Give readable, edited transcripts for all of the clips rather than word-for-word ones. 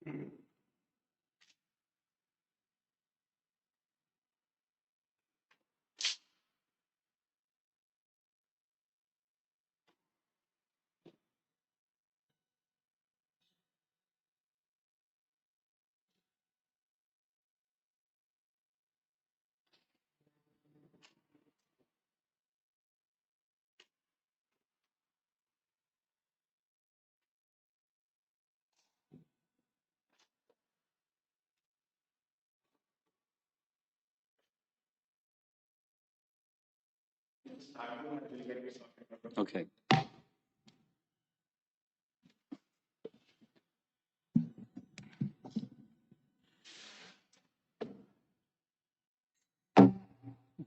Okay.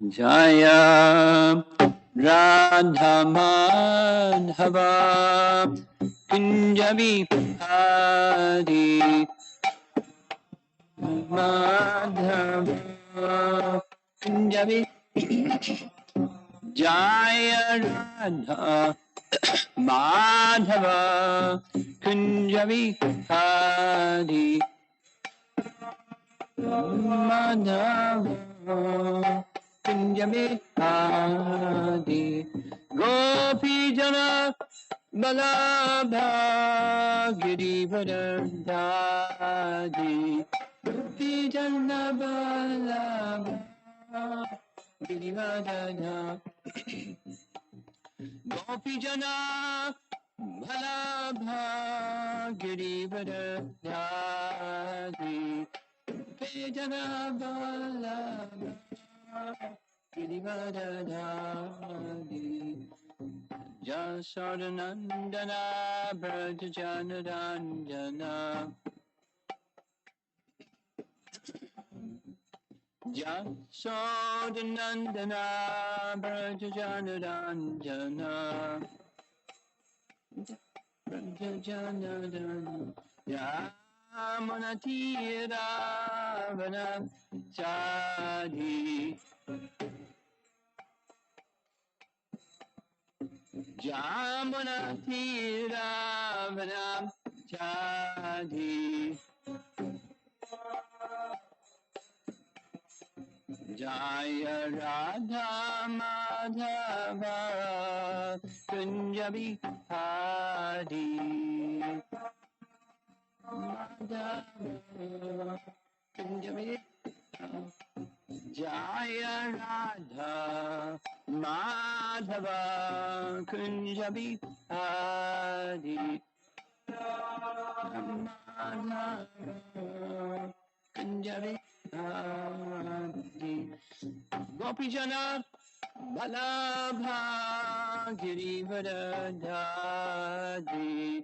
Jaya Radha Madhava Kunjabi Hari Madhava Kunjabi Jaya Radha Madhava Kunjabi Hari Madhava Kunjabihari Gopi Jana Balabha Girivardhari Gopi Jana Balabha Girivardhari Gopi Jana Balabha Girivardhari Jana Balabha Girivardhari Jasodanandana Brajajanarandana Jasodanandana Brajajanarandana Brajajanarandana Yamunatira Vanam Chadi Jamunatira Vanam Chadi Jaya Radha Madhava Kunjabi Hari Madhava Kunjabi Jaya Radha Madhava Kunjabi Hari Madhava Kunjabi Hari Gopi Jana Balabha Girivardhari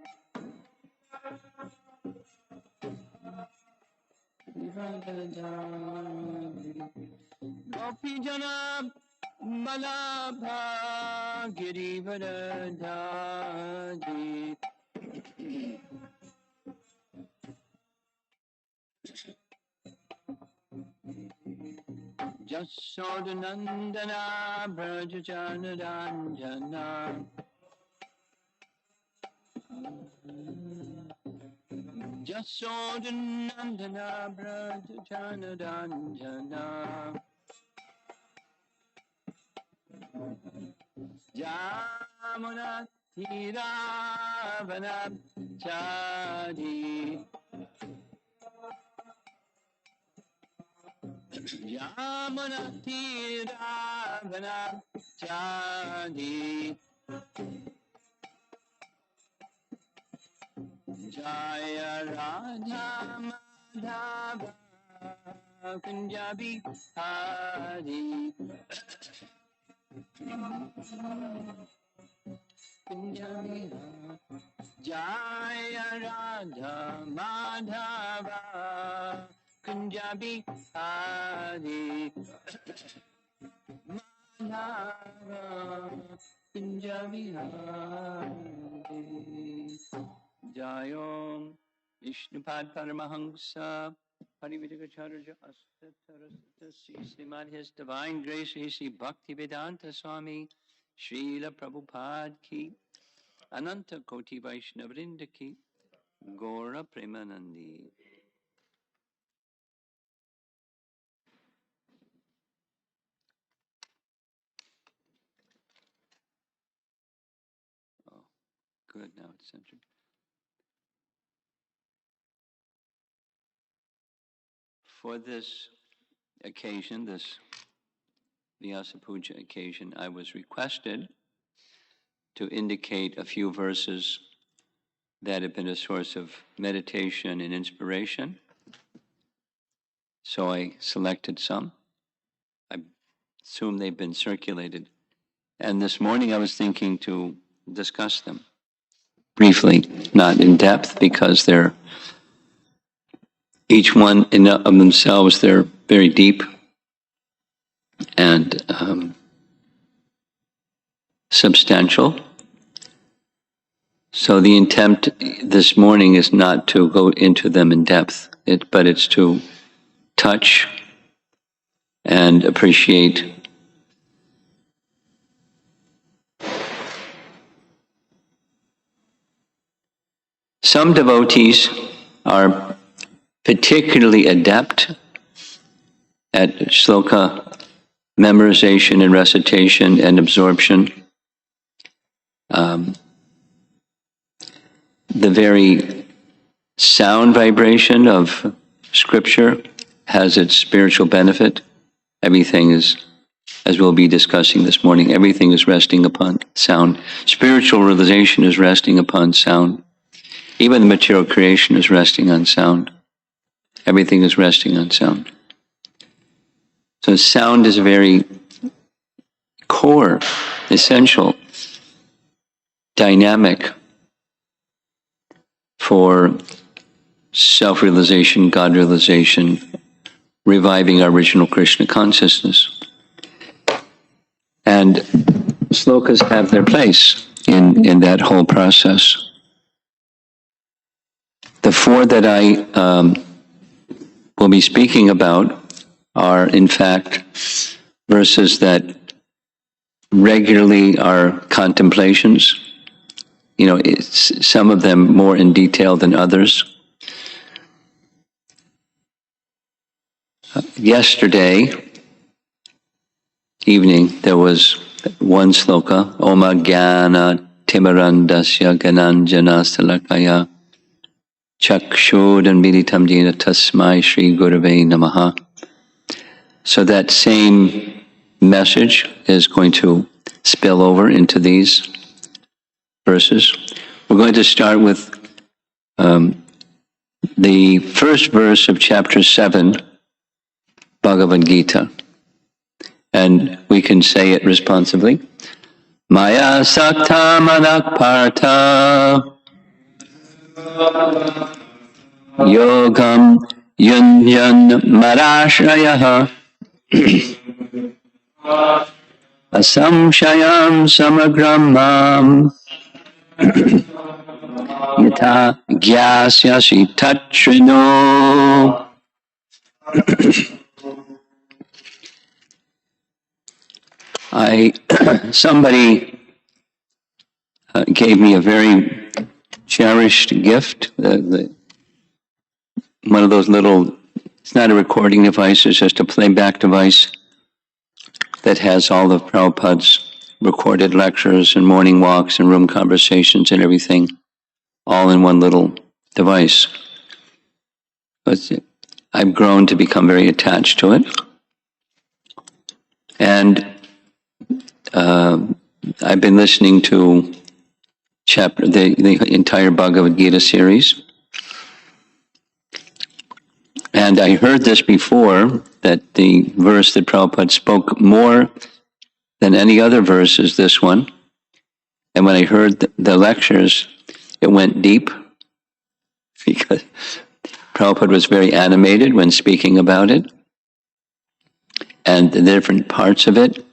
Gopi Jana Balabha Girivardhari Jasodanandana Brajajanarandana Jasodanandana Brajajanarandana Jamuna Tiravana Chadi Yamuna Tiravana Chadi Jaya Radha Madhava Kunjabi Hari Kunjabi Jaya Radha Madhava Kunjabi Hari Madhava Kunjabi Hari Jayom Vishnupad Paramahamsa Parividikacharya Asatarasata Srimad His Divine Grace Sri Bhaktivedanta Swami Srila Prabhupada Ki Ananta Koti Vaishnavrinda Ki Gora Premanandi. Oh, good, now it's centered. For this occasion, this Vyasa Puja occasion, I was requested to indicate a few verses that have been a source of meditation and inspiration. So I selected some. I assume they've been circulated. And this morning I was thinking to discuss them briefly, not in depth, because they're each one in of themselves, they're very deep and substantial. So the intent this morning is not to go into them in depth, but it's to touch and appreciate some devotees are particularly adept at shloka memorization and recitation and absorption. The very sound vibration of scripture has its spiritual benefit. Everything is, as we'll be discussing this morning, everything is resting upon sound. Spiritual realization is resting upon sound. Even the material creation is resting on sound. Everything is resting on sound. So sound is a very core, essential, dynamic for self-realization, God-realization, reviving our original Krishna consciousness. And slokas have their place in that whole process. The four that I will be speaking about are, in fact, verses that regularly are contemplations. Some of them more in detail than others. Yesterday evening, there was one sloka, Oma Jnana Timarandasya Gananjana Salakaya Chakshodan Viditam Jena Tasmai Shri Gurave Namaha. So that same message is going to spill over into these verses. We're going to start with the first verse of chapter 7, Bhagavad Gita. And we can say it responsibly. Maya sakta manak partha yogam yunyan marashrayah asamshayam samagram mam yata gyasyasi tatrino. Somebody gave me a very cherished gift, one of those little, it's not a recording device, it's just a playback device that has all of Prabhupada's recorded lectures and morning walks and room conversations and everything, all in one little device. But I've grown to become very attached to it. And I've been listening to the entire Bhagavad Gita series. And I heard this before, that the verse that Prabhupada spoke more than any other verse is this one. And when I heard the lectures, it went deep, because Prabhupada was very animated when speaking about it. And the different parts of it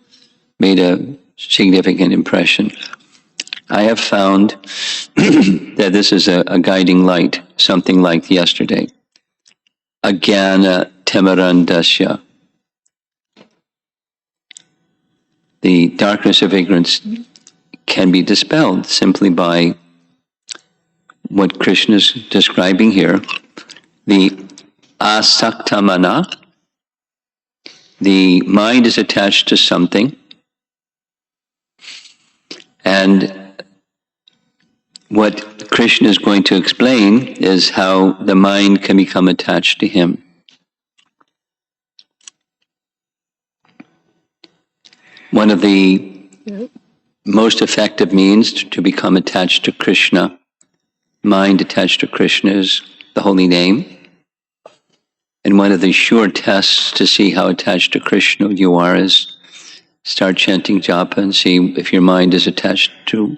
made a significant impression. I have found that this is a guiding light, something like yesterday. Ajnana Timarandasya. The darkness of ignorance can be dispelled simply by what Krishna is describing here, the asaktamana, the mind is attached to something, and what Krishna is going to explain is how the mind can become attached to him. One of the most effective means to become attached to Krishna, mind attached to Krishna, is the holy name. And one of the sure tests to see how attached to Krishna you are is start chanting japa and see if your mind is attached to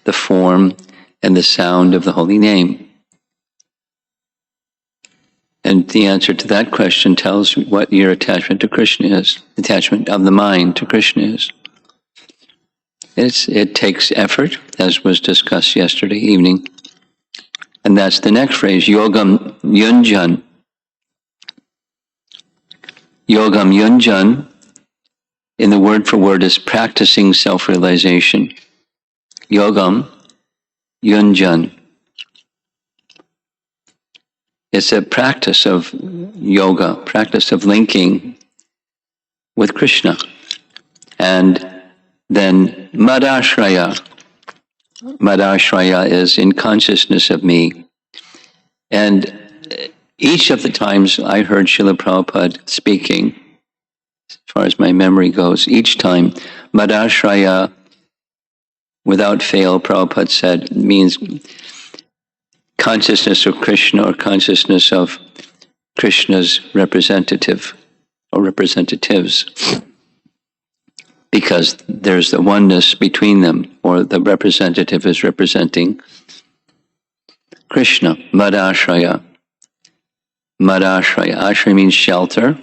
the form and the sound of the holy name. And the answer to that question tells what your attachment to Krishna is, attachment of the mind to Krishna is. It takes effort, as was discussed yesterday evening. And that's the next phrase, yogam yunjan. Yogam yunjan, in the word for word, is practicing self-realization. Yogam yunjan. It's a practice of yoga, practice of linking with Krishna. And then madashraya. Madashraya is in consciousness of me. And each of the times I heard Srila Prabhupada speaking, as far as my memory goes, each time, madashraya, without fail, Prabhupada said, means consciousness of Krishna or consciousness of Krishna's representative or representatives, because there's the oneness between them, or the representative is representing Krishna. Madashraya. Madashraya. Ashraya means shelter,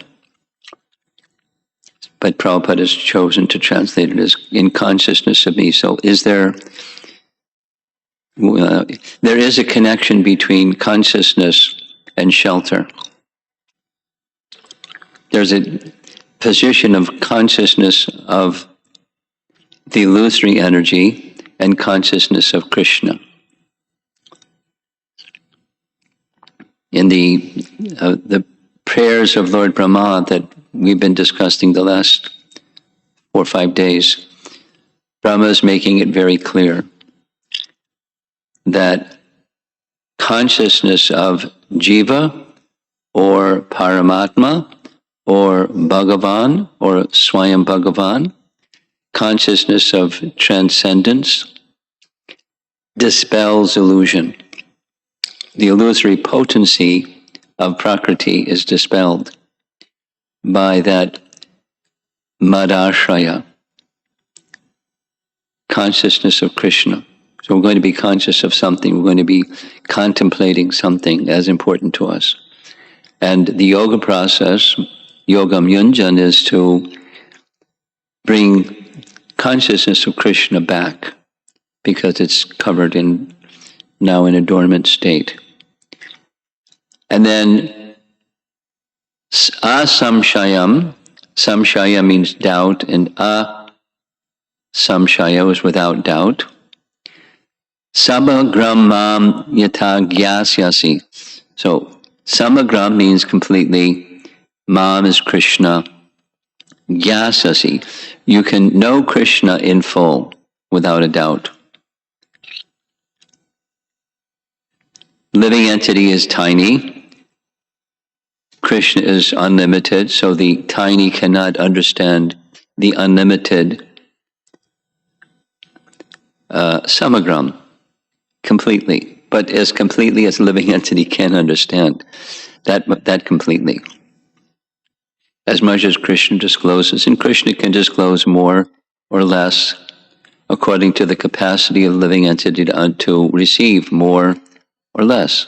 but Prabhupada has chosen to translate it as in consciousness of me. So is there is a connection between consciousness and shelter. There's a position of consciousness of the illusory energy and consciousness of Krishna. In the prayers of Lord Brahma that we've been discussing the last 4 or 5 days, Brahma is making it very clear that consciousness of Jiva or Paramatma or Bhagavan or Swayam Bhagavan, consciousness of transcendence, dispels illusion. The illusory potency of Prakriti is dispelled by that madashraya, consciousness of Krishna. So we're going to be conscious of something, we're going to be contemplating something as important to us. And the yoga process, yogam yunjan, is to bring consciousness of Krishna back, because it's covered now in a dormant state. And then asamshayam, samshaya means doubt, and asamshaya is without doubt. Samagram mam yata gyasyasi. So samagram means completely, mam is Krishna, gyasasi. You can know Krishna in full, without a doubt. Living entity is tiny. Krishna is unlimited, so the tiny cannot understand the unlimited samagram completely, but as completely as a living entity can understand that completely. As much as Krishna discloses, and Krishna can disclose more or less according to the capacity of the living entity to receive more or less.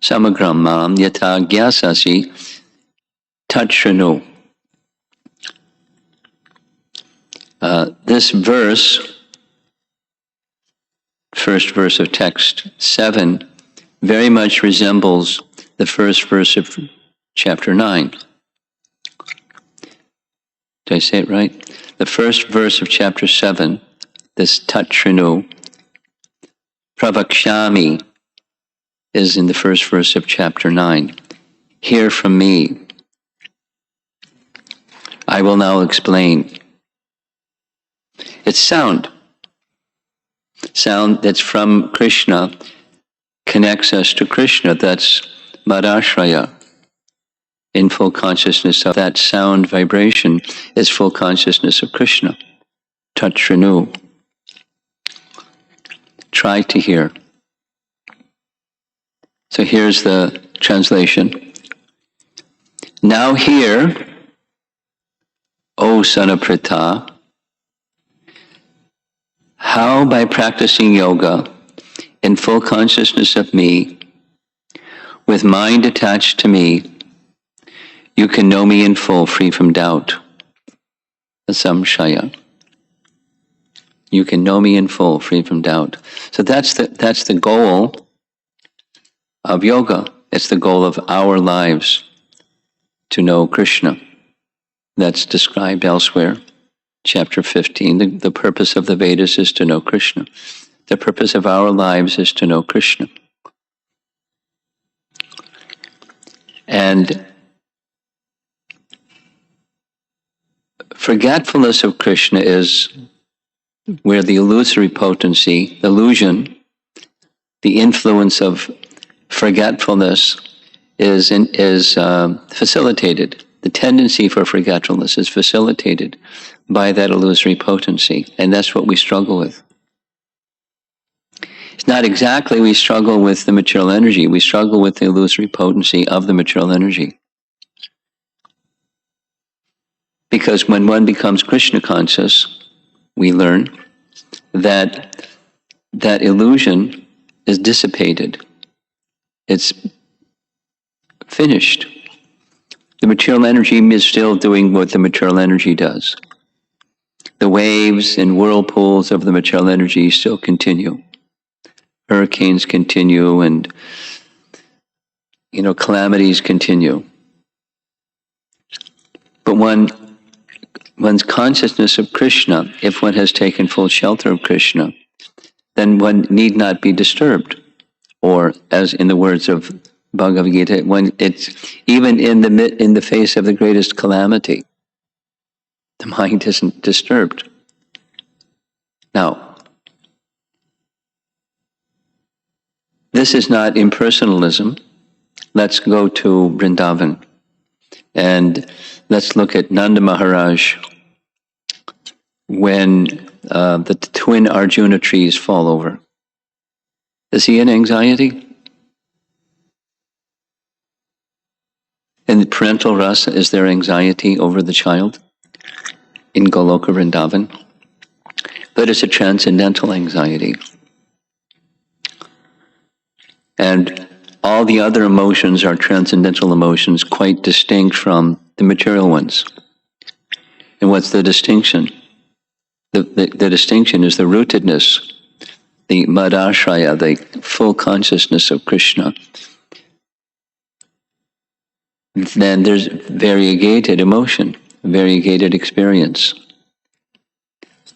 Samagram mam yata gyasasi tatshanu. This verse, first verse of text 7, very much resembles the first verse of chapter 9. Did I say it right? The first verse of chapter 7, this tatshanu, Pravakshami is in the first verse of chapter 9. Hear from me. I will now explain. It's sound. Sound that's from Krishna connects us to Krishna. That's Madashraya. In full consciousness of that sound vibration is full consciousness of Krishna. Touch, renew. Try to hear. So here's the translation. Now hear, O son of Pritha, how by practicing yoga in full consciousness of me, with mind attached to me, you can know me in full, free from doubt. Samshaya. You can know me in full, free from doubt. So that's the goal of yoga. It's the goal of our lives, to know Krishna. That's described elsewhere. Chapter 15, the purpose of the Vedas is to know Krishna. The purpose of our lives is to know Krishna. And forgetfulness of Krishna is where the illusory potency, illusion, the influence of forgetfulness is facilitated. The tendency for forgetfulness is facilitated by that illusory potency, and that's what we struggle with. It's not exactly we struggle with the material energy, we struggle with the illusory potency of the material energy. Because when one becomes Krishna conscious, we learn that that illusion is dissipated. It's finished. The material energy is still doing what the material energy does. The waves and whirlpools of the material energy still continue. Hurricanes continue, and calamities continue. But one's consciousness of Krishna, if one has taken full shelter of Krishna, then one need not be disturbed. Or, as in the words of Bhagavad Gita, when it's even in the face of the greatest calamity, the mind isn't disturbed. Now, this is not impersonalism. Let's go to Vrindavan and let's look at Nanda Maharaj when the twin Arjuna trees fall over. Is he in anxiety? In the parental rasa, is there anxiety over the child in Goloka Vrindavan? But it's a transcendental anxiety. And all the other emotions are transcendental emotions, quite distinct from the material ones. And what's the distinction? The distinction is the rootedness, the madashraya, the full consciousness of Krishna. Then there's variegated emotion, variegated experience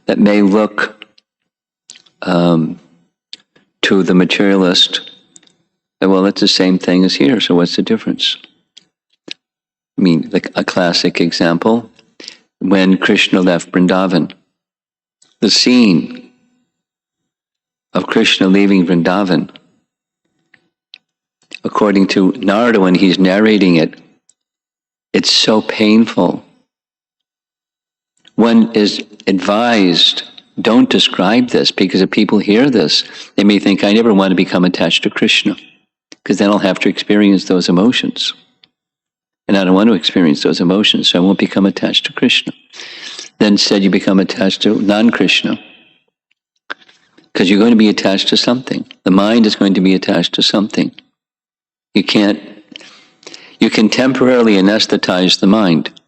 that may look to the materialist, well, it's the same thing as here, so what's the difference? I mean, like a classic example, when Krishna left Vrindavan, the scene of Krishna leaving Vrindavan, according to Narada, when he's narrating it, it's so painful. One is advised, don't describe this, because if people hear this, they may think, I never want to become attached to Krishna, because then I'll have to experience those emotions. And I don't want to experience those emotions, so I won't become attached to Krishna. Then instead you become attached to non-Krishna, because you're going to be attached to something. The mind is going to be attached to something. You can temporarily anesthetize the mind,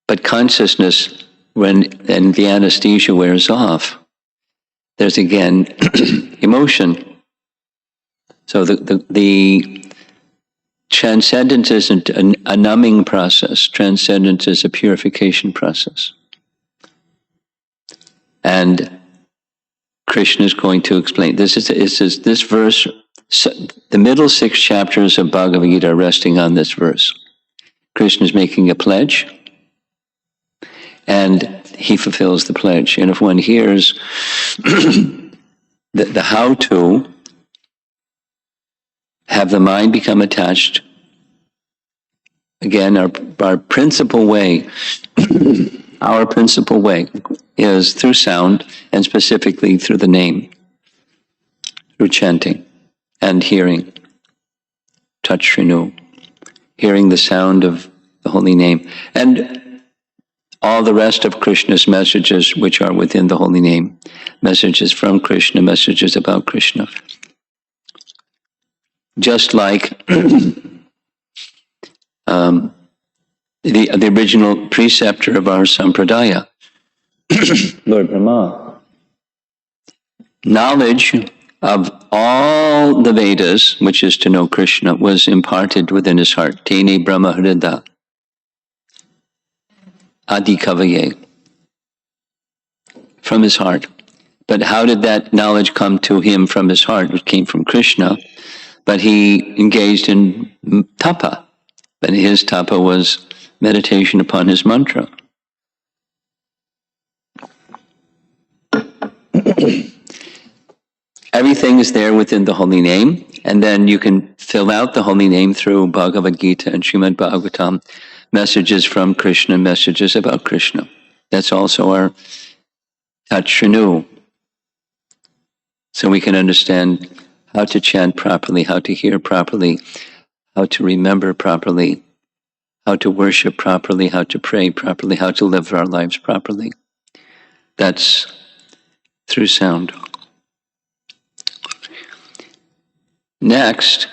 but consciousness, when the anesthesia wears off, there's again emotion. So the transcendence isn't a numbing process. Transcendence is a purification process. And Krishna is going to explain. This verse, the middle 6 chapters of Bhagavad Gita are resting on this verse. Krishna is making a pledge, and he fulfills the pledge. And if one hears the how to have the mind become attached, again, our principal way, our principal way is through sound, and specifically through the name, through chanting and hearing, touch Shrinu, hearing the sound of the holy name, and all the rest of Krishna's messages which are within the holy name, messages from Krishna, messages about Krishna. Just like the original preceptor of our sampradaya, Lord Brahma. Knowledge of all the Vedas, which is to know Krishna, was imparted within his heart. Tene Brahma Hrida Adi Kavaye, from his heart. But how did that knowledge come to him from his heart? It came from Krishna, but he engaged in tapa. But his tapa was meditation upon his mantra. Everything is there within the holy name, and then you can fill out the holy name through Bhagavad Gita and Srimad Bhagavatam, messages from Krishna, messages about Krishna. That's also our touch Shrinu. So we can understand how to chant properly, how to hear properly, how to remember properly, how to worship properly, how to pray properly, how to live our lives properly. That's through sound. Next,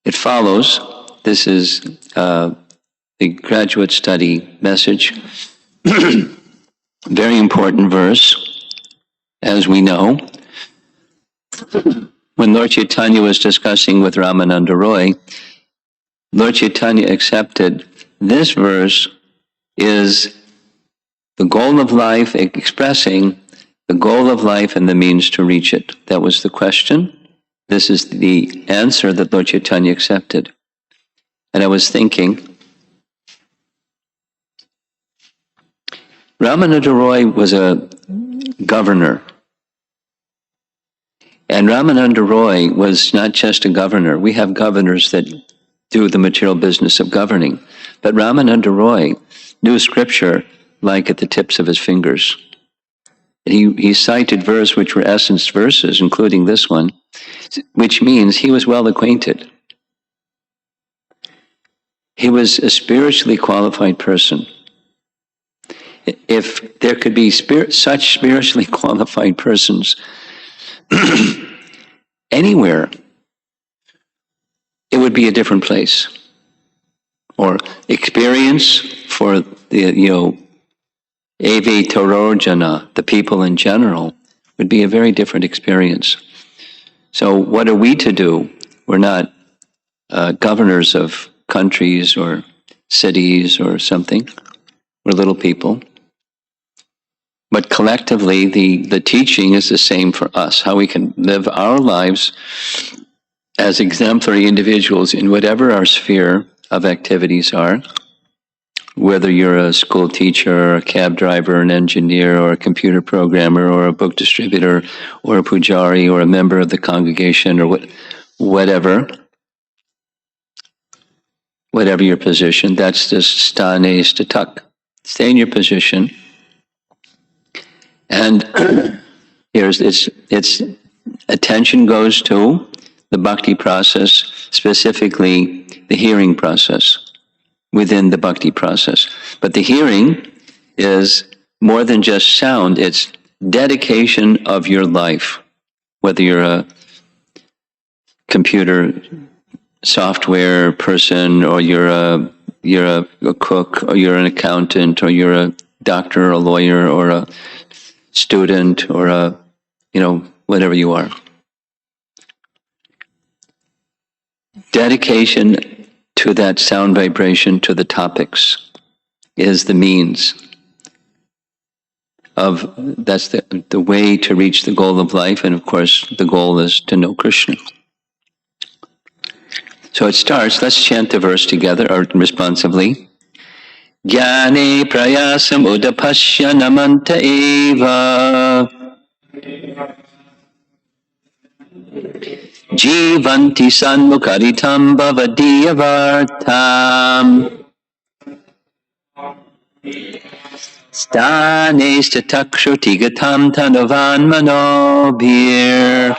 it follows, this is the graduate study message, very important verse, as we know. When Lord Chaitanya was discussing with Ramananda Roy, Lord Chaitanya accepted this verse is the goal of life, expressing the goal of life and the means to reach it. That was the question. This is the answer that Lord Chaitanya accepted. And I was thinking, Ramananda Roy was a governor. And Ramananda Roy was not just a governor. We have governors that do the material business of governing. But Ramananda Roy knew scripture like at the tips of his fingers. He cited verses which were essence verses, including this one, which means he was well acquainted. He was a spiritually qualified person. If there could be such spiritually qualified persons anywhere, it would be a different place. Or experience for the, Ave Torojana, the people in general, would be a very different experience. So what are we to do? We're not governors of countries or cities or something. We're little people. But collectively, the teaching is the same for us, how we can live our lives as exemplary individuals in whatever our sphere of activities are, whether you're a school teacher, or a cab driver, an engineer, or a computer programmer, or a book distributor, or a pujari, or a member of the congregation, or whatever your position, that's the stane statak. Stay in your position. And here's its attention goes to the bhakti process, specifically the hearing process within the bhakti process. But the hearing is more than just sound, it's dedication of your life, whether you're a computer software person, or you're a cook, or you're an accountant, or you're a doctor or a lawyer, or a student, or a whatever you are. Dedication to that sound vibration, to the topics, is the means that's the way to reach the goal of life, and of course the goal is to know Krishna. So it starts, let's chant the verse together or responsively. Jnane prayasam udapasya namanta eva jivanti sanmukaritam bhavadiyavartam stane statakshrutigatam tanavan manobhir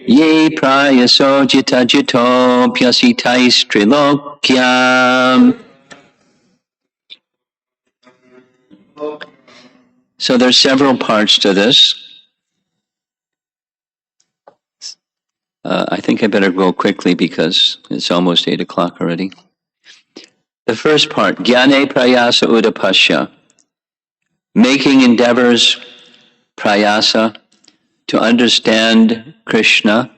ye prayaso jita jito pyasitais trilokyam. So there's several parts to this. I think I better go quickly because it's almost 8 o'clock already. The first part, Jnane prayasa udapasya, making endeavors, prayasa, to understand Krishna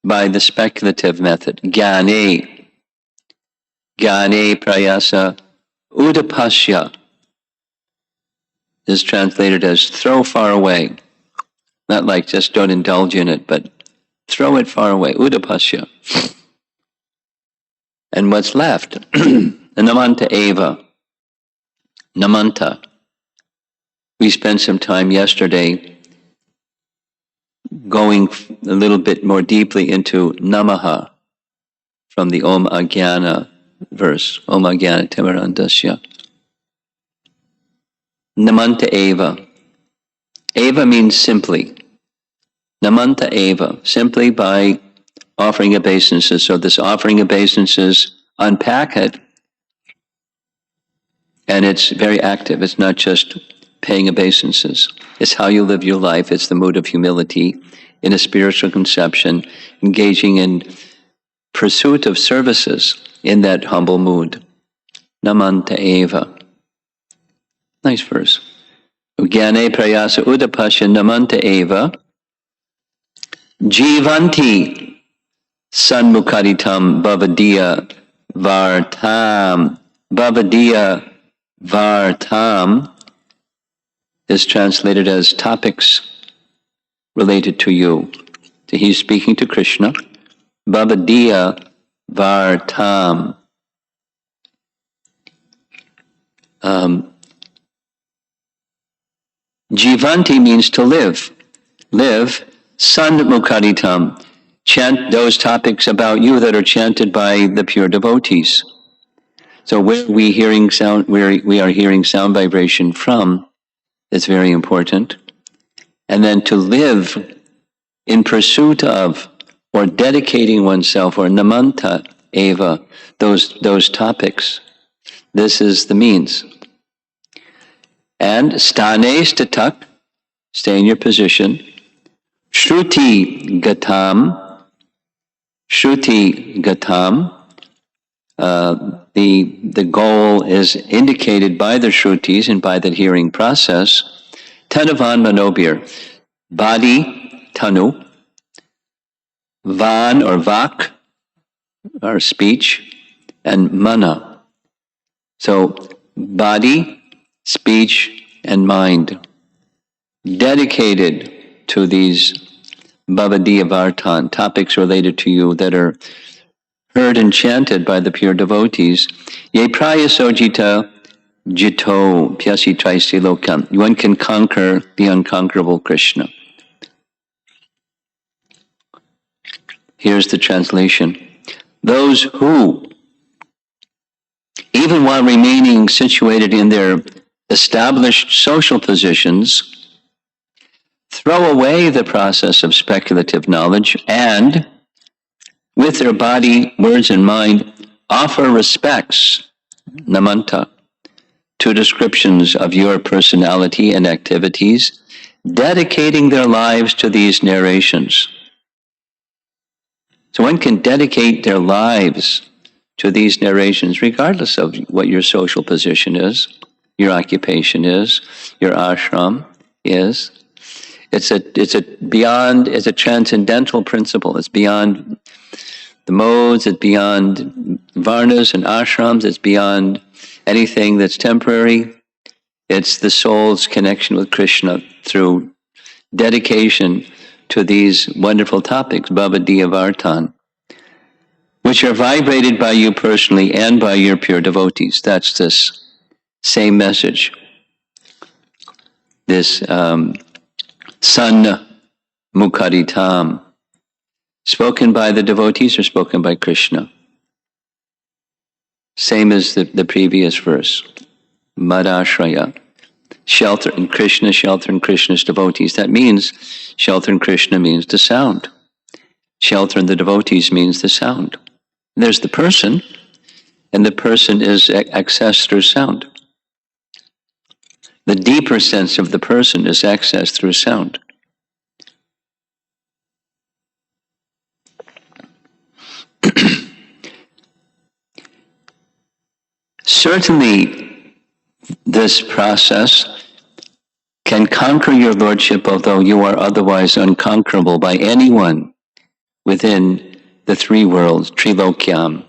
by the speculative method. Jnane prayasa udapasya is translated as throw far away. Not like just don't indulge in it, but throw it far away. Udapasya. And what's left? Namanta eva. Namanta. We spent some time yesterday going a little bit more deeply into namaha from the Om Ajnana verse. Om Ajnana Timirandasya. Namanta eva. Eva means simply. Namanta eva. Simply by offering obeisances. So this offering obeisances, unpack it, and it's very active. It's not just paying obeisances. It's how you live your life. It's the mood of humility in a spiritual conception, engaging in pursuit of services in that humble mood. Namanta eva. Nice verse. Jnane prayasa udapasya namanta eva jivanti sanmukaritam bhavadiya vartam. Bhavadiya vartam is translated as topics related to you. So he's speaking to Krishna. Bhavadiya vartam. Jivanti means to live. Live. Sanmukaritam. Chant those topics about you that are chanted by the pure devotees. So where we hearing sound, where we are hearing sound vibration from, is very important. And then to live in pursuit of or dedicating oneself, or namanta eva, those topics. This is the means. And stane statak, stay in your position. Shruti gatam. The goal is indicated by the shrutis and by the hearing process. Tanavan manobir, body, tanu, van or vak, or speech, and mana. So body, speech, and mind, dedicated to these bhavadiya vartan, topics related to you that are heard and chanted by the pure devotees. Ye prayasojita jito pyasi traistilokam. One can conquer the unconquerable Krishna. Here's the translation. Those who, even while remaining situated in their established social positions, throw away the process of speculative knowledge and, with their body, words, and mind, offer respects, namanta, to descriptions of your personality and activities, dedicating their lives to these narrations. So one can dedicate their lives to these narrations regardless of what your social position is, your occupation is, your ashram is. It's a transcendental principle. It's beyond the modes, it's beyond varnas and ashrams, it's beyond anything that's temporary. It's the soul's connection with Krishna through dedication to these wonderful topics, Bhavadiya Vartan, which are vibrated by you personally and by your pure devotees. That's this same message. This San Mukaditam, spoken by the devotees or spoken by Krishna. Same as the previous verse. Madashraya. Shelter in Krishna, shelter in Krishna's devotees. That means shelter in Krishna means the sound. Shelter in the devotees means the sound. There's the person, and the person is accessed through sound. The deeper sense of the person is accessed through sound. Certainly, this process can conquer your lordship, although you are otherwise unconquerable by anyone within the three worlds, Trilokyam.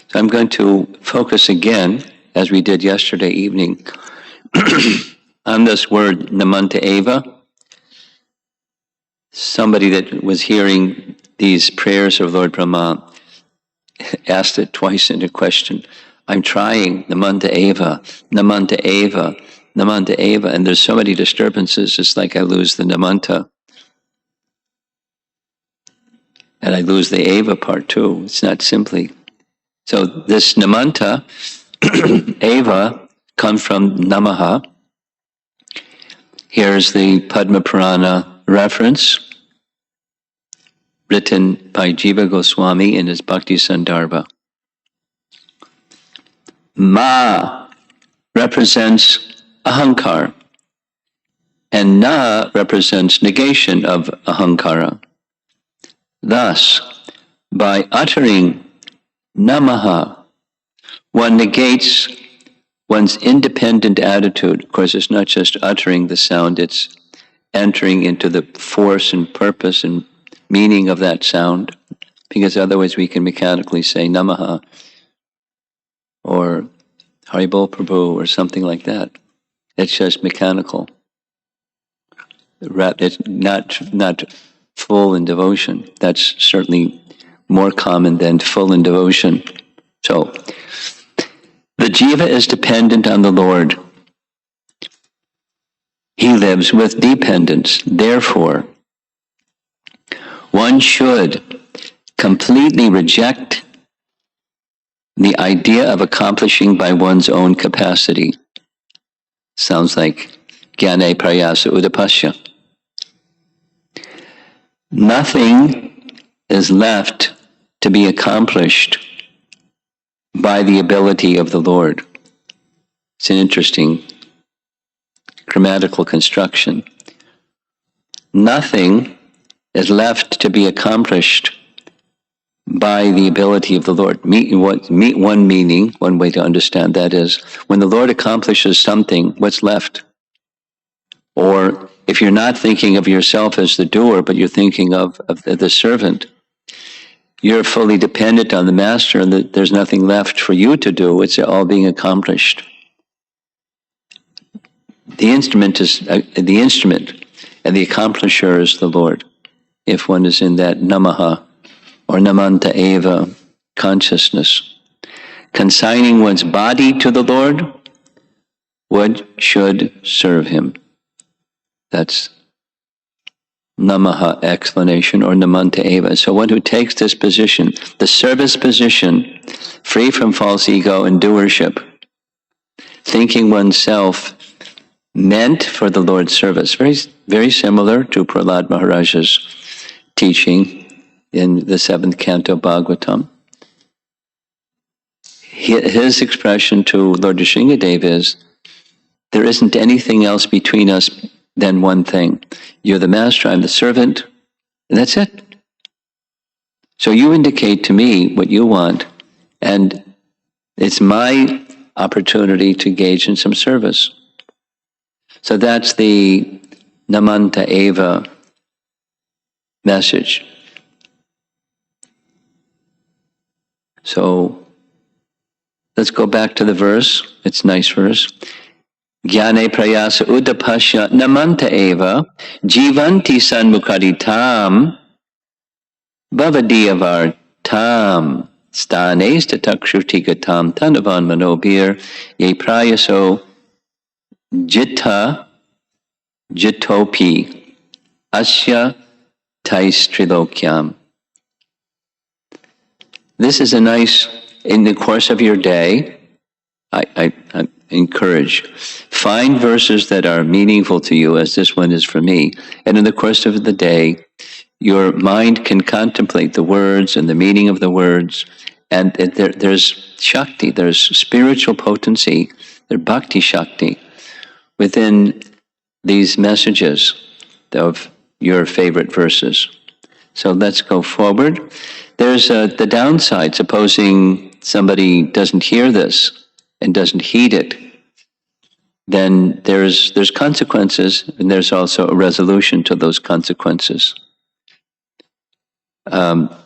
So I'm going to focus again, as we did yesterday evening, on this word Namanta Eva. Somebody that was hearing these prayers of Lord Brahma asked it twice in a question. I'm trying, Namanta Eva, Namanta Eva, Namanta Eva, and there's so many disturbances, it's like I lose the Namanta. And I lose the Eva part too. It's not simply. So this Namanta, Eva, comes from Namaha. Here's the Padma Purana reference, written by Jiva Goswami in his Bhakti Sandarbha. Ma represents ahankar, and na represents negation of ahankara. Thus, by uttering Namaha, one negates one's independent attitude. Of course, it's not just uttering the sound, it's entering into the force and purpose and meaning of that sound, because otherwise we can mechanically say Namaha or Haribol Prabhu or something like that. It's just mechanical. It's not full in devotion. That's certainly more common than full in devotion. So, the jiva is dependent on the Lord. He lives with dependence. Therefore, one should completely reject the idea of accomplishing by one's own capacity. Sounds like Jnane Prayasa Udapasya. Nothing is left to be accomplished by the ability of the Lord. It's an interesting grammatical construction. Nothing is left to be accomplished by the ability of the Lord. One meaning, one way to understand that is, when the Lord accomplishes something, what's left? Or if you're not thinking of yourself as the doer, but you're thinking of the servant, you're fully dependent on the master, and there's nothing left for you to do. It's all being accomplished. The instrument is the instrument, and the accomplisher is the Lord. If one is in that Namaha or Namanta Eva consciousness, consigning one's body to the Lord, one should serve him. That's Namaha explanation, or Namanta Eva. So one who takes this position, the service position, free from false ego and doership, thinking oneself meant for the Lord's service. Very, very similar to Prahlad Maharaja's teaching in the 7th canto Bhagavatam. His expression to Lord Nrsimhadev is, there isn't anything else between us than one thing. You're the master, I'm the servant, and that's it. So you indicate to me what you want, and it's my opportunity to engage in some service. So that's the Namanta Eva message. So Let's go back to the verse. It's a nice verse. Jnane prayasa udapasya namanta eva jivanti sanmukaditam bhavadiyavartam stanes tatakshutigatam tanavan manobir ye prayaso jitta jitopi asya taistrilokyam. This is a nice, in the course of your day, I encourage, find verses that are meaningful to you, as this one is for me. And in the course of the day, your mind can contemplate the words and the meaning of the words. And there's Shakti, there's spiritual potency, there's Bhakti Shakti within these messages of your favorite verses. So let's go forward. There's the downside. Supposing somebody doesn't hear this and doesn't heed it, then there's consequences, and there's also a resolution to those consequences.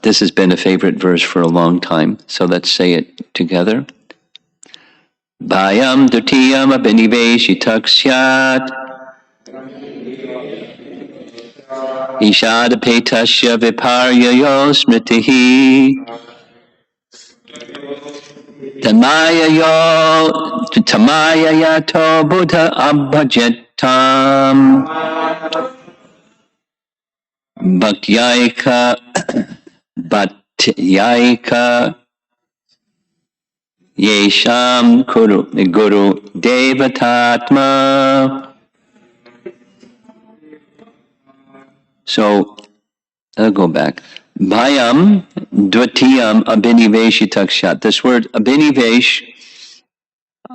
This has been a favorite verse for a long time, so let's say it together. Bhayam dutiyam abhiniveshitak syat ishadapetasya viparyayo smritihi tamaya yato buddha abhajetam bhakyaika bhatyaika yesham guru devatatma. So I'll go back. Bhayam dvitiyam abhiniveshitak. This word abhinivesh,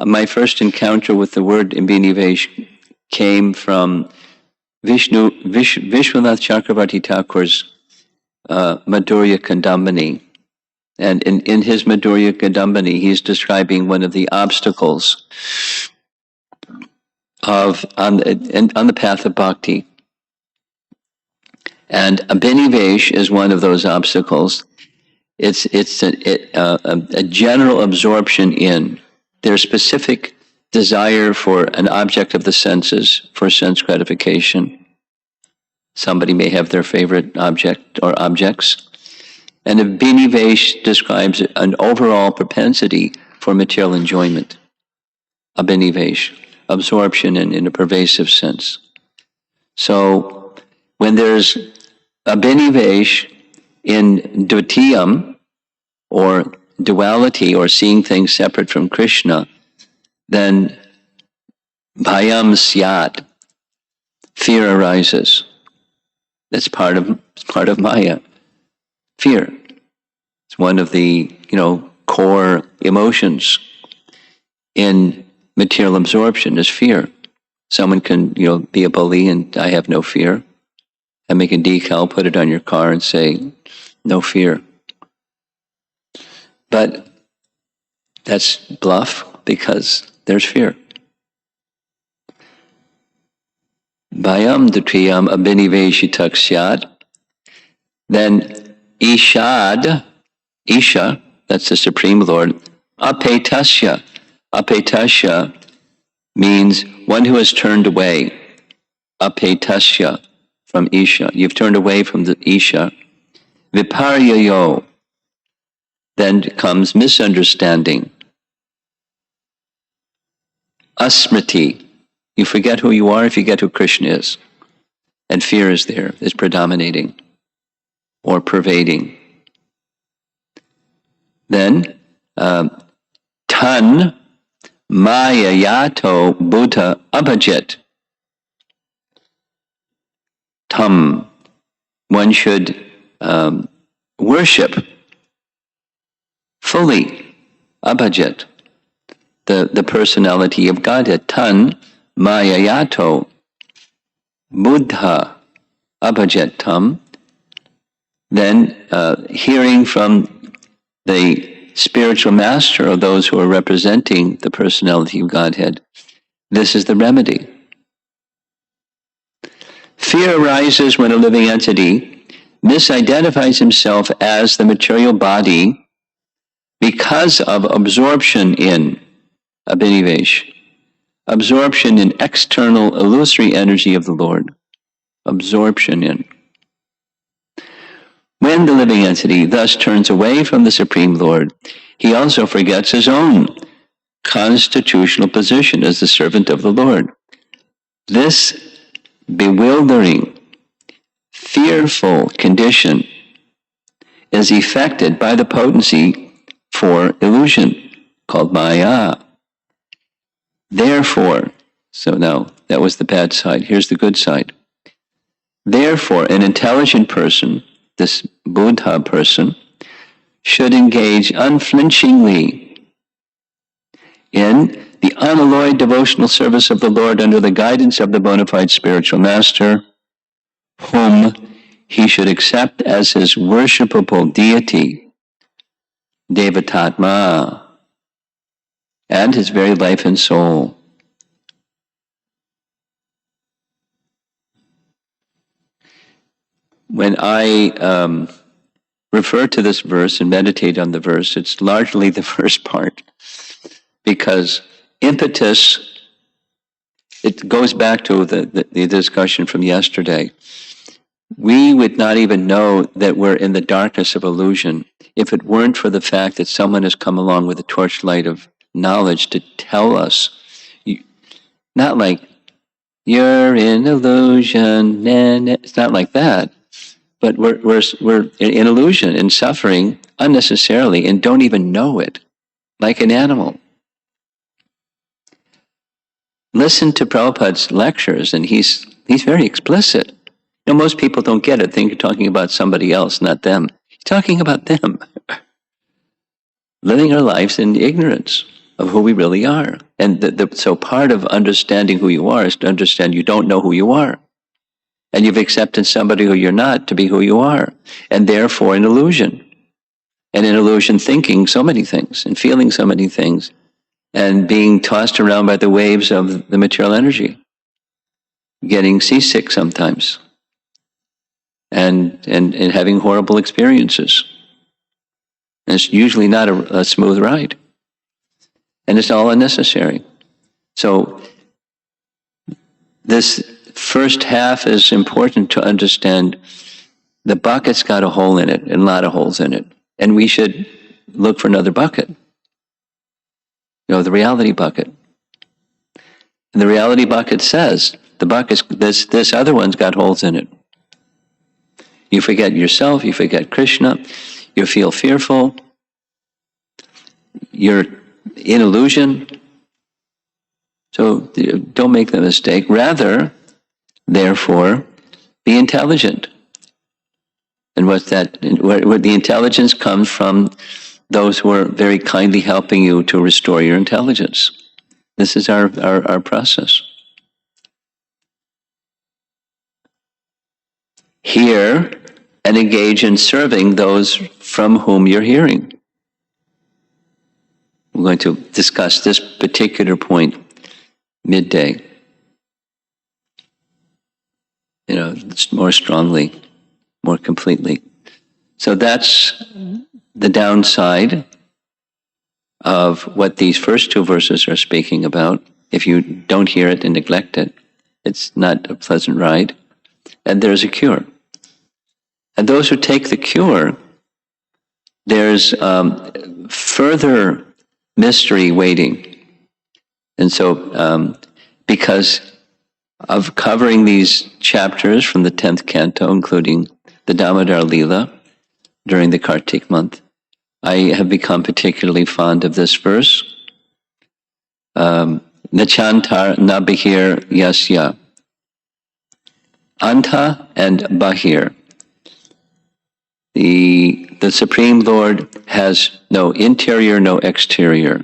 my first encounter with the word abhinivesh came from Vishwanath Chakravarti Thakur's Madhurya Kadambini. And in his Madhurya Kadambini, he's describing one of the obstacles on the path of bhakti. And abhinivesh is one of those obstacles. It's a general absorption in their specific desire for an object of the senses, for sense gratification. Somebody may have their favorite object or objects. And abhinivesh describes an overall propensity for material enjoyment. Abhinivesh, absorption in a pervasive sense. So when there's abhinivesh in dvitiyam, or duality, or seeing things separate from Krishna, then bhayam syat, fear arises. That's part of Maya. Fear. It's one of the core emotions in material absorption is fear. Someone can be a bully and I have no fear. And make a decal, put it on your car, and say, "No fear." But that's bluff, because there's fear. Bhayam dutriyam abhiniveshitak syat. Then Isha, that's the Supreme Lord, apetasya. Apetasya means one who has turned away. Apetasya, from Isha. You've turned away from the Isha. Viparyayo. Then comes misunderstanding. Asmriti. You forget who you are, you forget who Krishna is. And fear is there, is predominating or pervading. Then, tan maya yato buddha abhajet. Tam, one should worship fully, abhajet, the personality of Godhead. Tan maya yato buddha abhajet tam. Then hearing from the spiritual master, or those who are representing the personality of Godhead, this is the remedy. Fear arises when a living entity misidentifies himself as the material body because of absorption in abhinivesh, absorption in external illusory energy of the Lord, absorption in. When the living entity thus turns away from the Supreme Lord, he also forgets his own constitutional position as the servant of the Lord. This bewildering, fearful condition is effected by the potency for illusion, called Maya. Therefore, so now that was the bad side, here's the good side. Therefore, an intelligent person, this Buddha person, should engage unflinchingly in the unalloyed devotional service of the Lord under the guidance of the bona fide spiritual master, whom he should accept as his worshipable deity, Devatatma, and his very life and soul. When I refer to this verse and meditate on the verse, it's largely the first part, because impetus, it goes back to the discussion from yesterday. We would not even know that we're in the darkness of illusion if it weren't for the fact that someone has come along with a torchlight of knowledge to tell us. Not like, you're in illusion, it's not like that. But we're in illusion and suffering unnecessarily and don't even know it, like an animal. Listen to Prabhupada's lectures, and he's very explicit. You know, most people don't get it. Think you're talking about somebody else, not them. He's talking about them. Living our lives in ignorance of who we really are. And so part of understanding who you are is to understand you don't know who you are. And you've accepted somebody who you're not to be who you are. And therefore an illusion. And in illusion thinking so many things and feeling so many things and being tossed around by the waves of the material energy. Getting seasick sometimes. And having horrible experiences. And it's usually not a smooth ride. And it's all unnecessary. So this first half is important to understand. The bucket's got a hole in it, and a lot of holes in it. And we should look for another bucket. You know, the reality bucket. And the reality bucket says, the bucket, this other one's got holes in it. You forget yourself, you forget Krishna, you feel fearful, you're in illusion. So don't make the mistake. Rather, therefore, be intelligent. And what's that? Where the intelligence comes from those who are very kindly helping you to restore your intelligence. This is our process. Hear and engage in serving those from whom you're hearing. We're going to discuss this particular point midday. You know, more strongly, more completely. So that's the downside of what these first two verses are speaking about. If you don't hear it and neglect it, it's not a pleasant ride. And there's a cure. And those who take the cure, there's further mystery waiting. And so, because of covering these chapters from the 10th canto, including the Damodar Leela during the Kartik month, I have become particularly fond of this verse. Nachantar nabihir yasya. Anta and Bahir. The Supreme Lord has no interior, no exterior.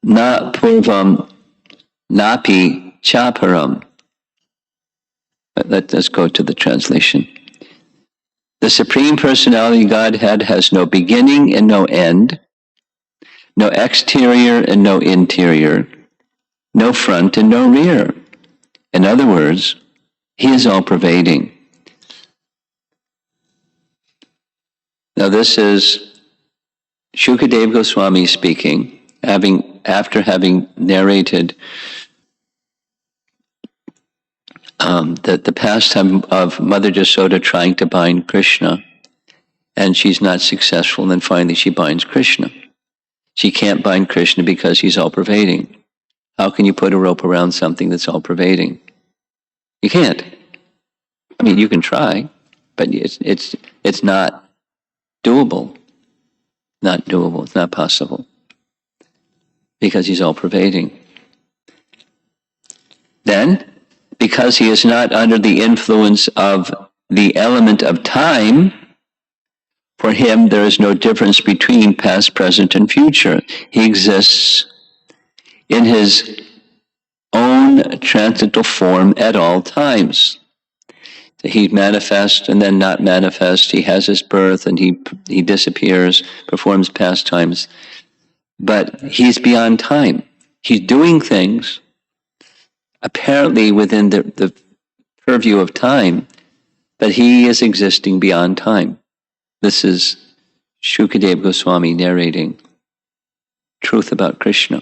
Na purvam, napi chaparam. Let's go to the translation. The Supreme Personality Godhead has no beginning and no end, no exterior and no interior, no front and no rear. In other words, He is all-pervading. Now this is Shukadeva Goswami speaking, after having narrated the pastime of Mother Jasoda trying to bind Krishna, and she's not successful, and then finally she binds Krishna. She can't bind Krishna because he's all-pervading. How can you put a rope around something that's all-pervading? You can't. I mean, you can try, but it's not doable. Not doable. It's not possible. Because he's all-pervading. Then, because he is not under the influence of the element of time, for him there is no difference between past, present, and future. He exists in his own transcendental form at all times. He manifests and then not manifests. He has his birth and he disappears, performs pastimes. But he's beyond time. He's doing things apparently within the purview of time, but he is existing beyond time. This is Shukadeva Goswami narrating truth about Krishna.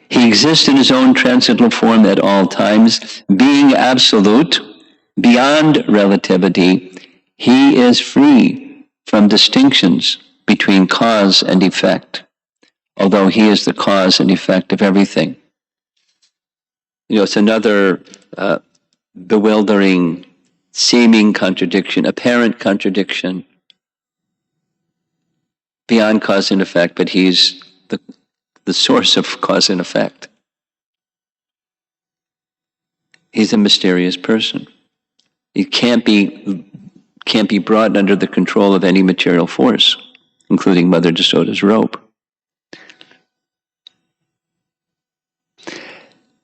He exists in his own transcendental form at all times, being absolute, beyond relativity. He is free from distinctions between cause and effect, although he is the cause and effect of everything. It's another bewildering, seeming contradiction, apparent contradiction, beyond cause and effect, but he's the source of cause and effect. He's a mysterious person. He can't be brought under the control of any material force, including Mother Jasoda's rope.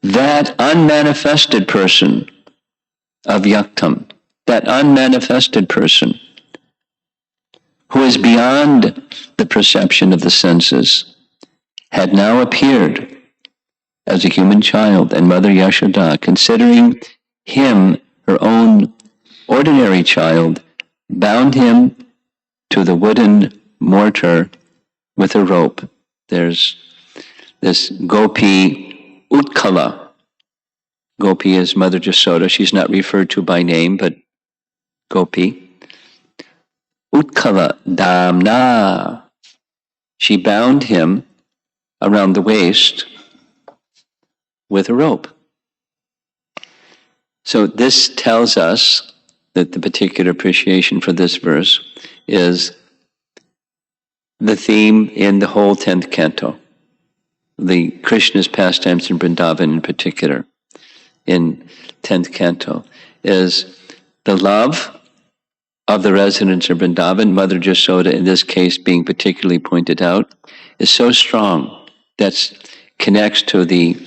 That unmanifested person of Yaktam, that unmanifested person who is beyond the perception of the senses, had now appeared as a human child, and Mother Yashoda, considering him her own ordinary child, bound him to the wooden mortar with a rope. There's this Gopi Utkala. Gopi is Mother Jasoda. She's not referred to by name, but Gopi. Utkala Damna. She bound him around the waist with a rope. So this tells us that the particular appreciation for this verse is the theme in the whole 10th canto, the Krishna's pastimes in Vrindavan in particular, in 10th canto, is the love of the residents of Vrindavan, Mother Jasoda in this case being particularly pointed out, is so strong. That connects to the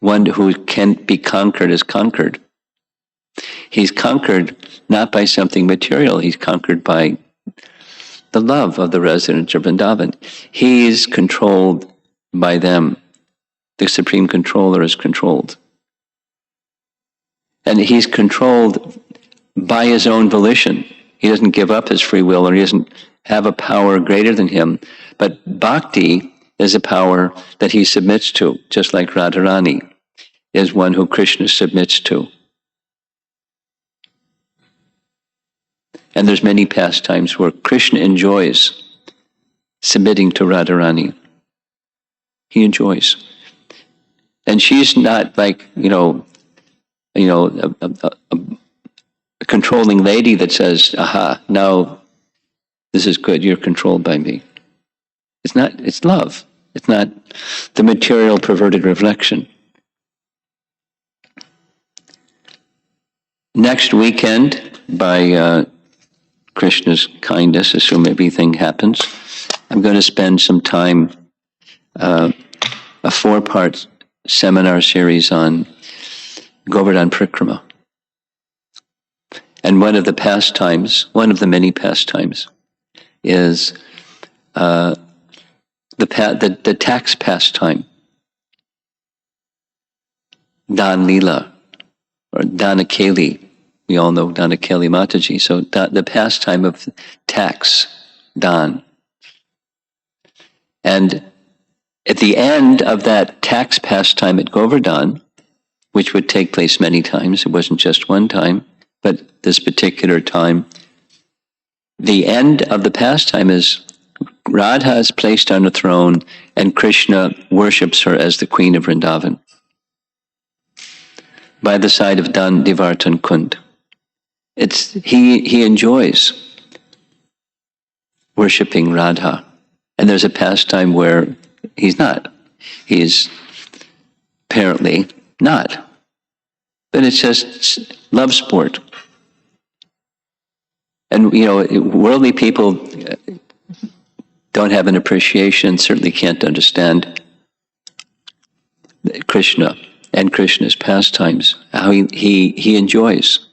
one who can't be conquered is conquered. He's conquered not by something material, he's conquered by the love of the residents of Vrindavan. He is controlled by them. The Supreme Controller is controlled. And he's controlled by his own volition. He doesn't give up his free will, or he doesn't have a power greater than him. But bhakti is a power that he submits to, just like Radharani is one who Krishna submits to. And there's many pastimes where Krishna enjoys submitting to Radharani. He enjoys. And she's not like, a controlling lady that says, aha, now this is good, you're controlled by me. It's love. It's not the material perverted reflection. Next weekend, by Krishna's kindness, assume everything happens, I'm going to spend some time, a 4-part seminar series on Govardhan Prikrama. And one of the many pastimes, is the tax pastime, Dan Lila, or Danakeli, We all know Danakeli Mataji. So the pastime of tax, dan. And at the end of that tax pastime at Govardhan, which would take place many times, it wasn't just one time, but this particular time, the end of the pastime is Radha is placed on a throne and Krishna worships her as the queen of Vrindavan by the side of Dandivartan Kund. He enjoys worshipping Radha. And there's a pastime where he's not. He's apparently not. But it's just love sport. And, worldly people don't have an appreciation, certainly can't understand Krishna and Krishna's pastimes, how he enjoys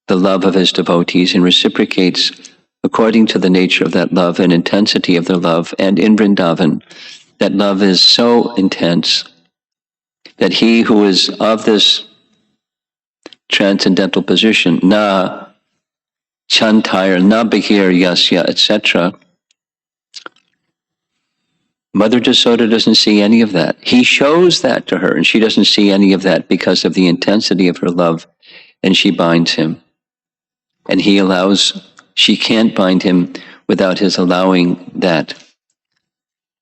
the love of his devotees and reciprocates according to the nature of that love and intensity of their love. And in Vrindavan, that love is so intense that he who is of this transcendental position, na chantayar, na bahir yasya, etc., Mother Jasoda doesn't see any of that. He shows that to her, and she doesn't see any of that because of the intensity of her love, and she binds him. And she can't bind him without his allowing that.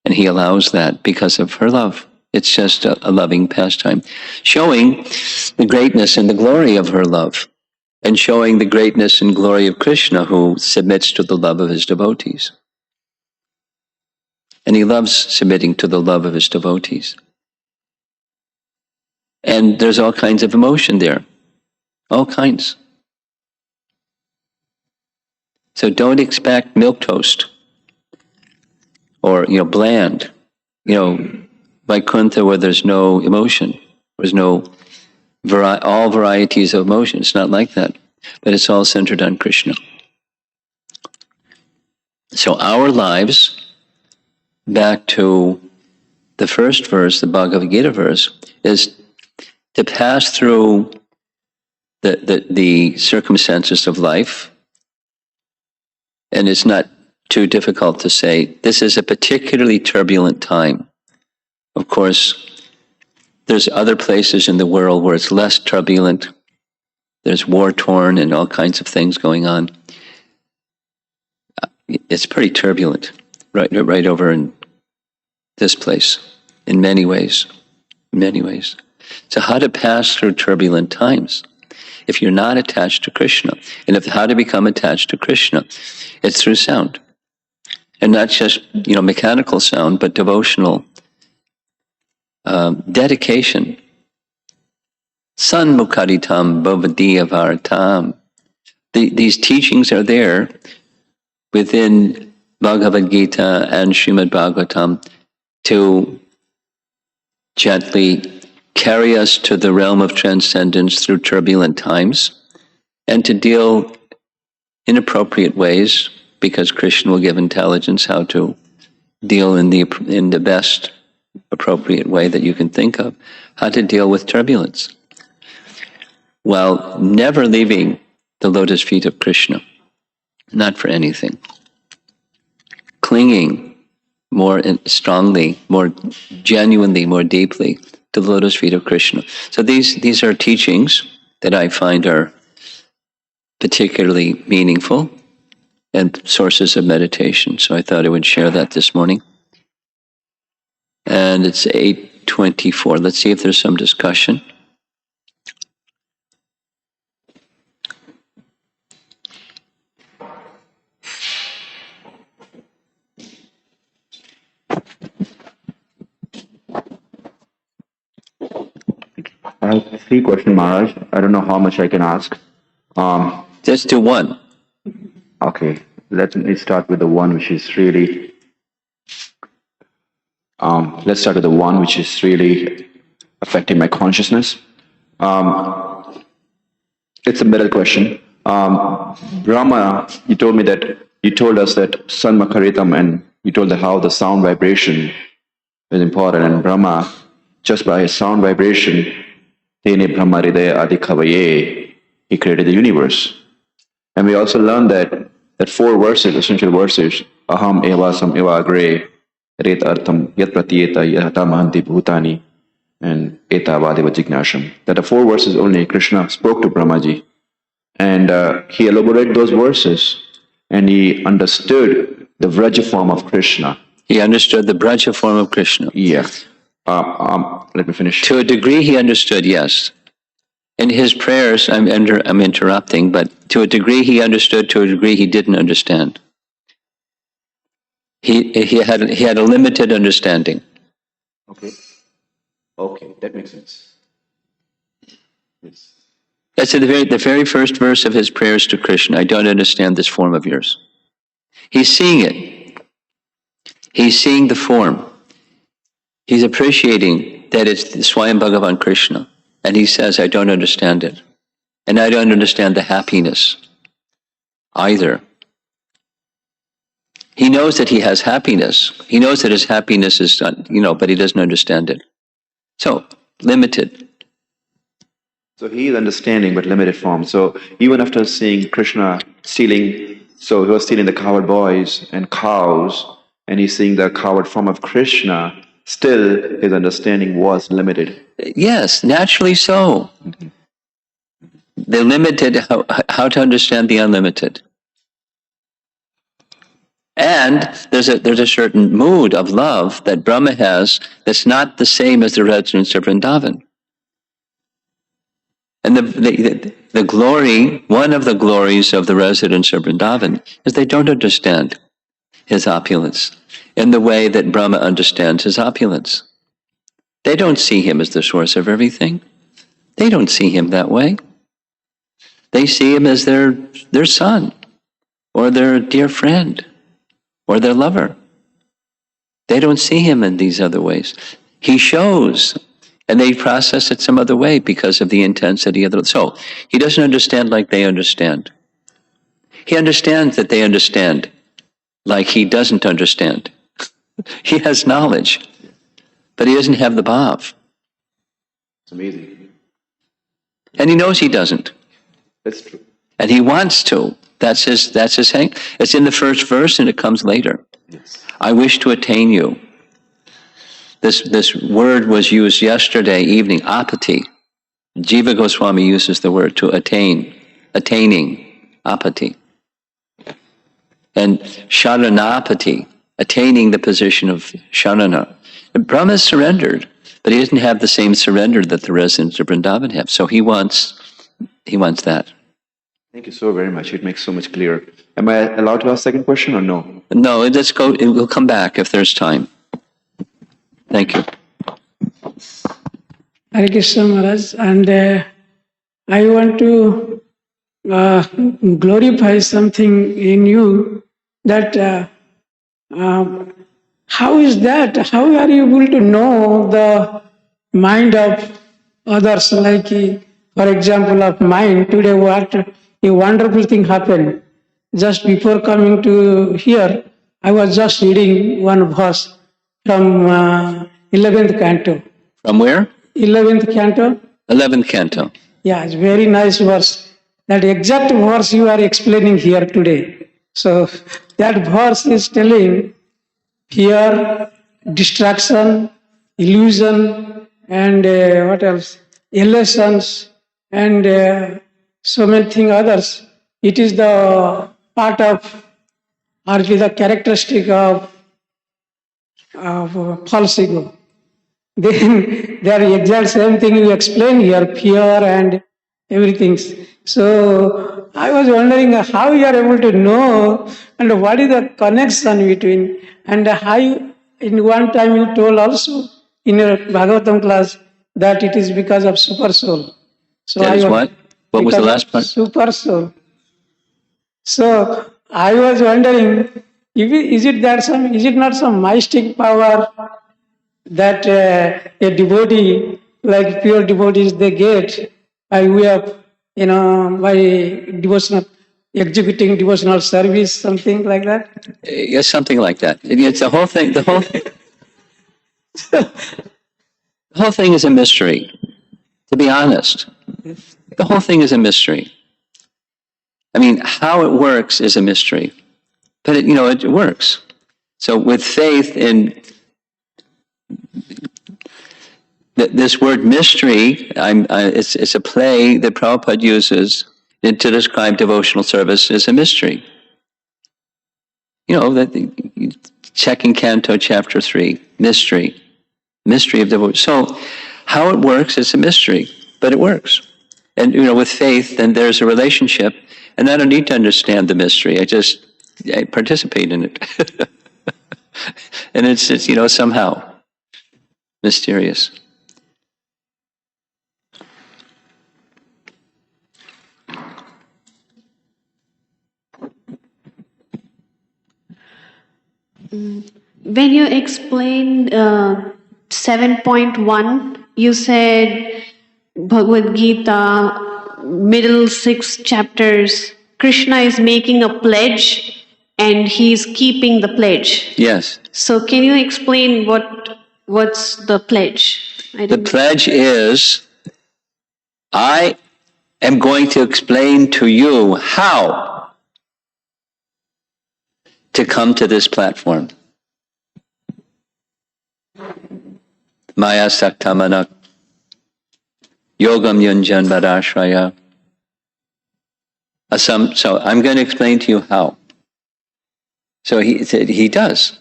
And he allows that because of her love. It's just a loving pastime, showing the greatness and the glory of her love, and showing the greatness and glory of Krishna, who submits to the love of his devotees. And he loves submitting to the love of his devotees. And there's all kinds of emotion there. All kinds. So don't expect milquetoast or, bland, Vaikuntha where there's no emotion. There's no all varieties of emotion. It's not like that. But it's all centered on Krishna. So our lives, back to the first verse, the Bhagavad Gita verse, is to pass through the circumstances of life. And it's not too difficult to say, this is a particularly turbulent time. Of course, there's other places in the world where it's less turbulent. There's war-torn and all kinds of things going on. It's pretty turbulent, right over in this place, in many ways. So how to pass through turbulent times? If you're not attached to Krishna, and how to become attached to Krishna, it's through sound. And not just, mechanical sound, but devotional dedication. Sanmukaritam bhavadiyavartam. These teachings are there within Bhagavad Gita and Srimad Bhagavatam to gently carry us to the realm of transcendence through turbulent times, and to deal in appropriate ways, because Krishna will give intelligence how to deal in the best appropriate way that you can think of, how to deal with turbulence, while never leaving the lotus feet of Krishna, not for anything. Clinging more strongly, more genuinely, more deeply to the lotus feet of Krishna. So these are teachings that I find are particularly meaningful and sources of meditation. So I thought I would share that this morning. And it's 8:24. Let's see if there's some discussion. I have 3 questions, Maharaj. I don't know how much I can ask. Just do one. Okay, let me start with the one which is really... let's start with the one which is really affecting my consciousness. It's a middle question. Brahma, you told us that Sanmakaritam, and you told how the sound vibration is important, and Brahma, just by his sound vibration, Tene Brahma Hridaya Adhikavaye, he created the universe. And we also learned that 4 verses, essential verses, aham evasam eva agre, ret artham yat pratyeta yata mahanti bhutani, and eta vadeva jignasham. That are 4 verses only Krishna spoke to Brahmaji. And he elaborated those verses, and he understood the Vraja form of Krishna. He understood the Braja form of Krishna. Yeah. Let me finish. To a degree he understood, yes. In his prayers, I'm interrupting, but to a degree he understood, to a degree he didn't understand. He had a limited understanding. Okay, that makes sense. Yes. That's the very first verse of his prayers to Krishna. I don't understand this form of yours. He's seeing it. He's seeing the form. He's appreciating that it's Swayam Bhagavan Krishna. And he says, I don't understand it. And I don't understand the happiness either. He knows that he has happiness. He knows that his happiness is, but he doesn't understand it. So, limited. So he is understanding, but limited form. So even after seeing Krishna stealing, so he was stealing the coward boys and cows, and he's seeing the coward form of Krishna, still his understanding was limited. Yes, naturally so. The limited, how to understand the unlimited. And there's a certain mood of love that Brahma has that's not the same as the residents of Vrindavan. And the glory, one of the glories of the residents of Vrindavan is they don't understand his opulence in the way that Brahma understands his opulence. They don't see him as the source of everything. They don't see him that way. They see him as their son, or their dear friend, or their lover. They don't see him in these other ways. He shows, and they process it some other way because of the intensity of the... So, he doesn't understand like they understand. He understands that they understand like he doesn't understand. He has knowledge, but he doesn't have the bhav. It's amazing. And he knows he doesn't. That's true. And he wants to. That's his thing. It's in the first verse and it comes later. Yes. I wish to attain you. This word was used yesterday evening, apati. Jiva Goswami uses the word to attain, attaining, apati. And sharanapati, attaining the position of sharana. And Brahma is surrendered, but he doesn't have the same surrender that the residents of Vrindavan have. So he wants that. Thank you so very much. It makes so much clearer. Am I allowed to ask second question or no? No, let's go. We'll come back if there's time. Thank you. Hare Krishna Maharaj, and I want to glorify something in you that how is that? How are you able to know the mind of others? Like, for example, of mine, today what a wonderful thing happened. Just before coming to here, I was just reading one verse from 11th canto. From where? 11th canto. 11th canto. Yeah, it's very nice verse. That exact verse you are explaining here today. So that verse is telling fear, distraction, illusion, and what else? Illusions, and so many things others. It is the part of, or it is the characteristic of false ego. Then they are exact same thing you explain here, fear and everything. So I was wondering how you are able to know and what is the connection between, and how you, in one time you told also in your Bhagavatam class that it is because of super soul. So That is what? What was the last part? Super soul. So I was wondering, is it not some mystic power that a devotee, like pure devotees, they get by way of, by devotional, executing devotional service, something like that? Yes, something like that. It's the whole thing. The whole thing is a mystery. To be honest, the whole thing is a mystery. I mean, how it works is a mystery, but it works. So with faith in this word mystery, it's a play that Prabhupada uses to describe devotional service as a mystery. Second canto, chapter 3, mystery of devotion. So how it works is a mystery, but it works. And with faith, then there's a relationship, and I don't need to understand the mystery. I participate in it, and it's somehow mysterious. When you explained 7.1, you said Bhagavad Gita, middle 6 chapters, Krishna is making a pledge and he's keeping the pledge. Yes. So can you explain what's the pledge? The pledge is, I am going to explain to you how to come to this platform. Maya Saktamanak Yogam Yunjan Varashraya. So I'm going to explain to you how. So he does.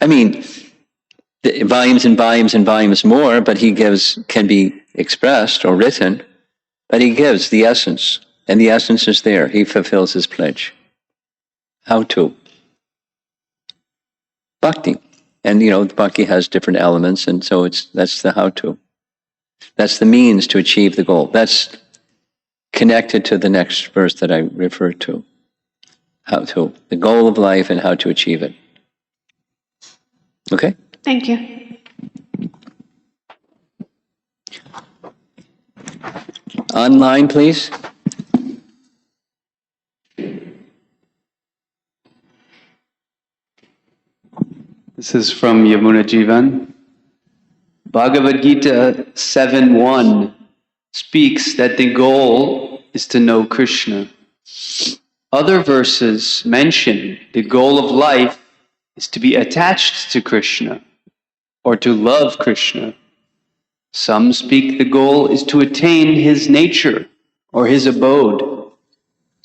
I mean, volumes and volumes and volumes more, but can be expressed or written, but he gives the essence, and the essence is there. He fulfills his pledge. How to? Bhakti. And bhakti has different elements, and so that's the how to. That's the means to achieve the goal. That's connected to the next verse that I referred to. How to, the goal of life and how to achieve it. Okay? Thank you. Online, please. This is from Yamuna Jivan. Bhagavad Gita 7.1 speaks that the goal is to know Krishna. Other verses mention the goal of life is to be attached to Krishna or to love Krishna. Some speak the goal is to attain his nature or his abode.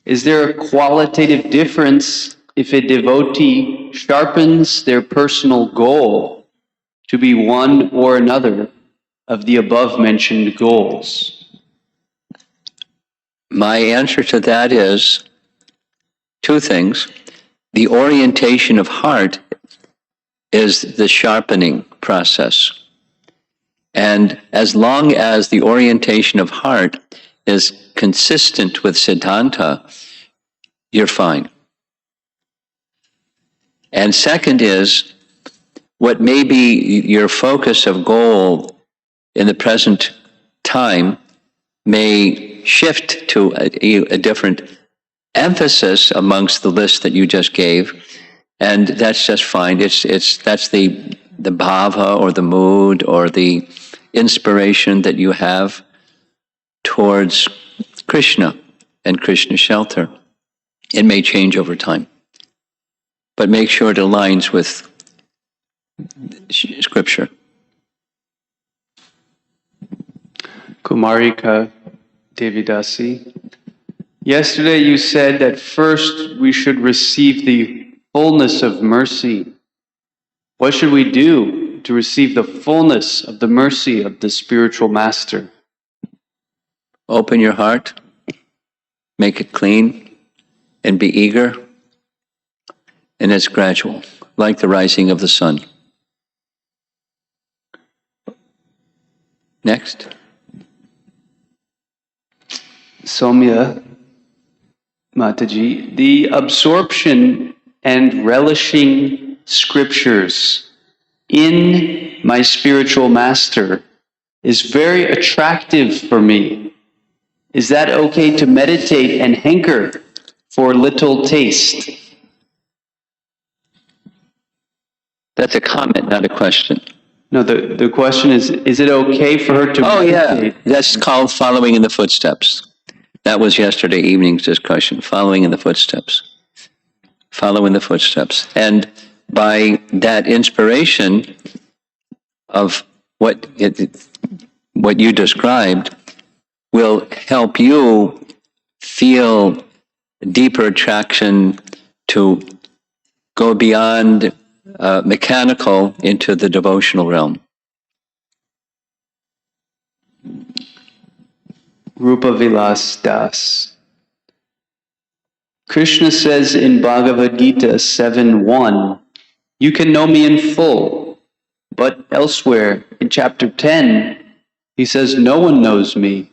Is there a qualitative difference if a devotee sharpens their personal goal to be one or another of the above-mentioned goals? My answer to that is two things. The orientation of heart is the sharpening process. And as long as the orientation of heart is consistent with Siddhanta, you're fine. And second is, what may be your focus of goal in the present time may shift to a different emphasis amongst the list that you just gave, and that's just fine. That's the bhava or the mood or the inspiration that you have towards Krishna and Krishna shelter. It may change over time, but make sure it aligns with Scripture. Kumarika Devidasi. Yesterday you said that first we should receive the fullness of mercy. What should we do to receive the fullness of the mercy of the spiritual master? Open your heart, make it clean, and be eager. And it's gradual, like the rising of the sun. Next. Somya Mataji, the absorption and relishing scriptures in my spiritual master is very attractive for me. Is that okay to meditate and hanker for little taste? That's a comment, not a question. No, the question is it okay for her to meditate? Yeah, that's called following in the footsteps. That was yesterday evening's discussion, following in the footsteps. Follow in the footsteps. And by that inspiration of what you described will help you feel deeper attraction to go beyond mechanical into the devotional realm. Rupa Vilas Das. Krishna says in Bhagavad Gita 7:1, you can know me in full. But elsewhere in chapter 10, he says, no one knows me.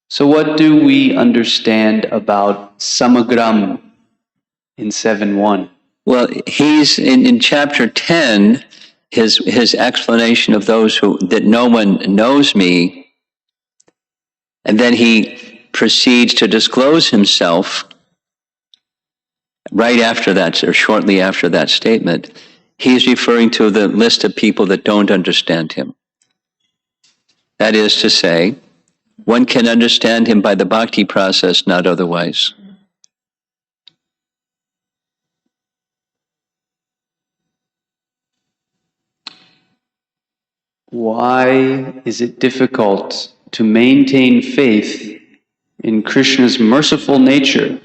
So what do we understand about Samagram in 7:1? Well, he's in chapter 10, his explanation of those that no one knows me, and then he proceeds to disclose himself right after that, or shortly after that statement. He's referring to the list of people that don't understand him. That is to say, one can understand him by the bhakti process, not otherwise. Why is it difficult to maintain faith in Krishna's merciful nature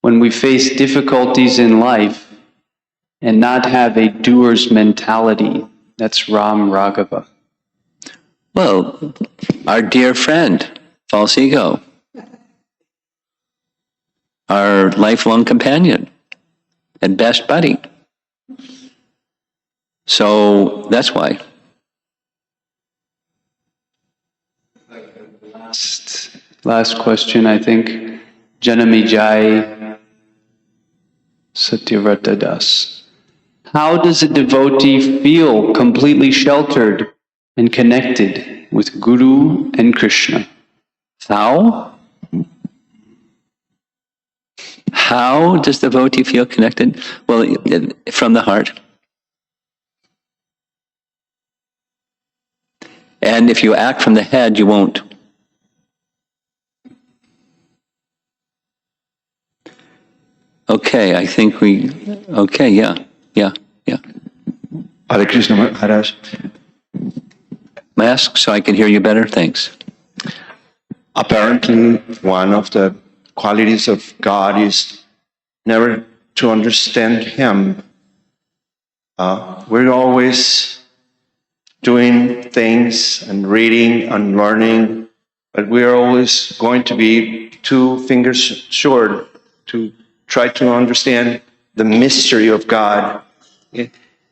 when we face difficulties in life and not have a doer's mentality? That's Ram Raghava. Well, our dear friend, false ego, our lifelong companion and best buddy. So that's why. Last question, I think. Janamijai Satyavrata Das. How does a devotee feel completely sheltered and connected with Guru and Krishna? How? How does the devotee feel connected? Well, from the heart. And if you act from the head, you won't. Okay, I think yeah. Hare Krishna Maharaj. Mask so I can hear you better, thanks. Apparently, one of the qualities of God is never to understand Him. We're always doing things and reading and learning, but we're always going to be 2 fingers short to try to understand the mystery of God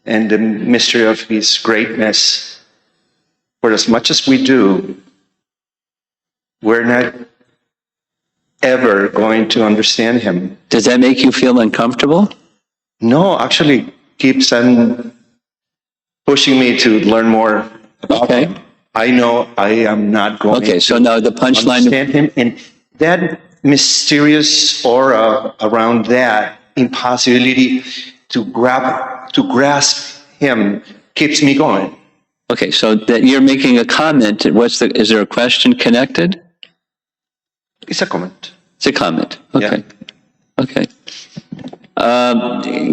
and the mystery of His greatness. For as much as we do, we're not ever going to understand Him. Does that make you feel uncomfortable? No, actually keeps on pushing me to learn more about Him. I know I am not going Okay, so now the punchline. understand Him, and that mysterious aura around that impossibility to grasp Him keeps me going. Okay, so that you're making a comment. Is there a question connected? It's a comment. It's a comment. Okay. Yeah. Okay.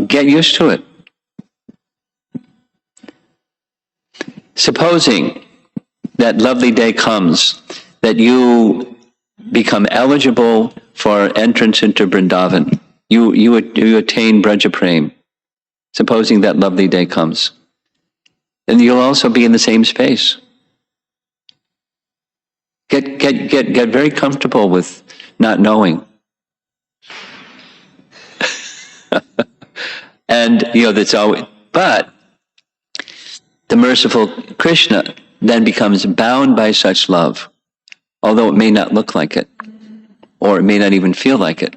Get used to it. Supposing that lovely day comes that you become eligible for entrance into Vrindavan, you attain Braja Prem. Supposing that lovely day comes, then you'll also be in the same space. Get very comfortable with not knowing. And that's always, but the merciful Krishna then becomes bound by such love, although it may not look like it, or it may not even feel like it.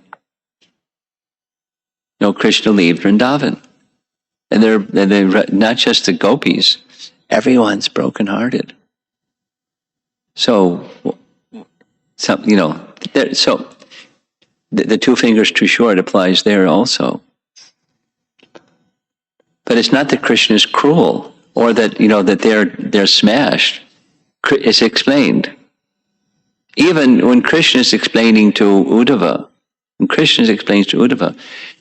Krishna leaves Vrindavan. And they're not just the gopis, everyone's brokenhearted. So the 2 fingers too short applies there also. But it's not that Krishna is cruel or that that they're smashed. It's explained. Even when Krishna is explaining to Uddhava,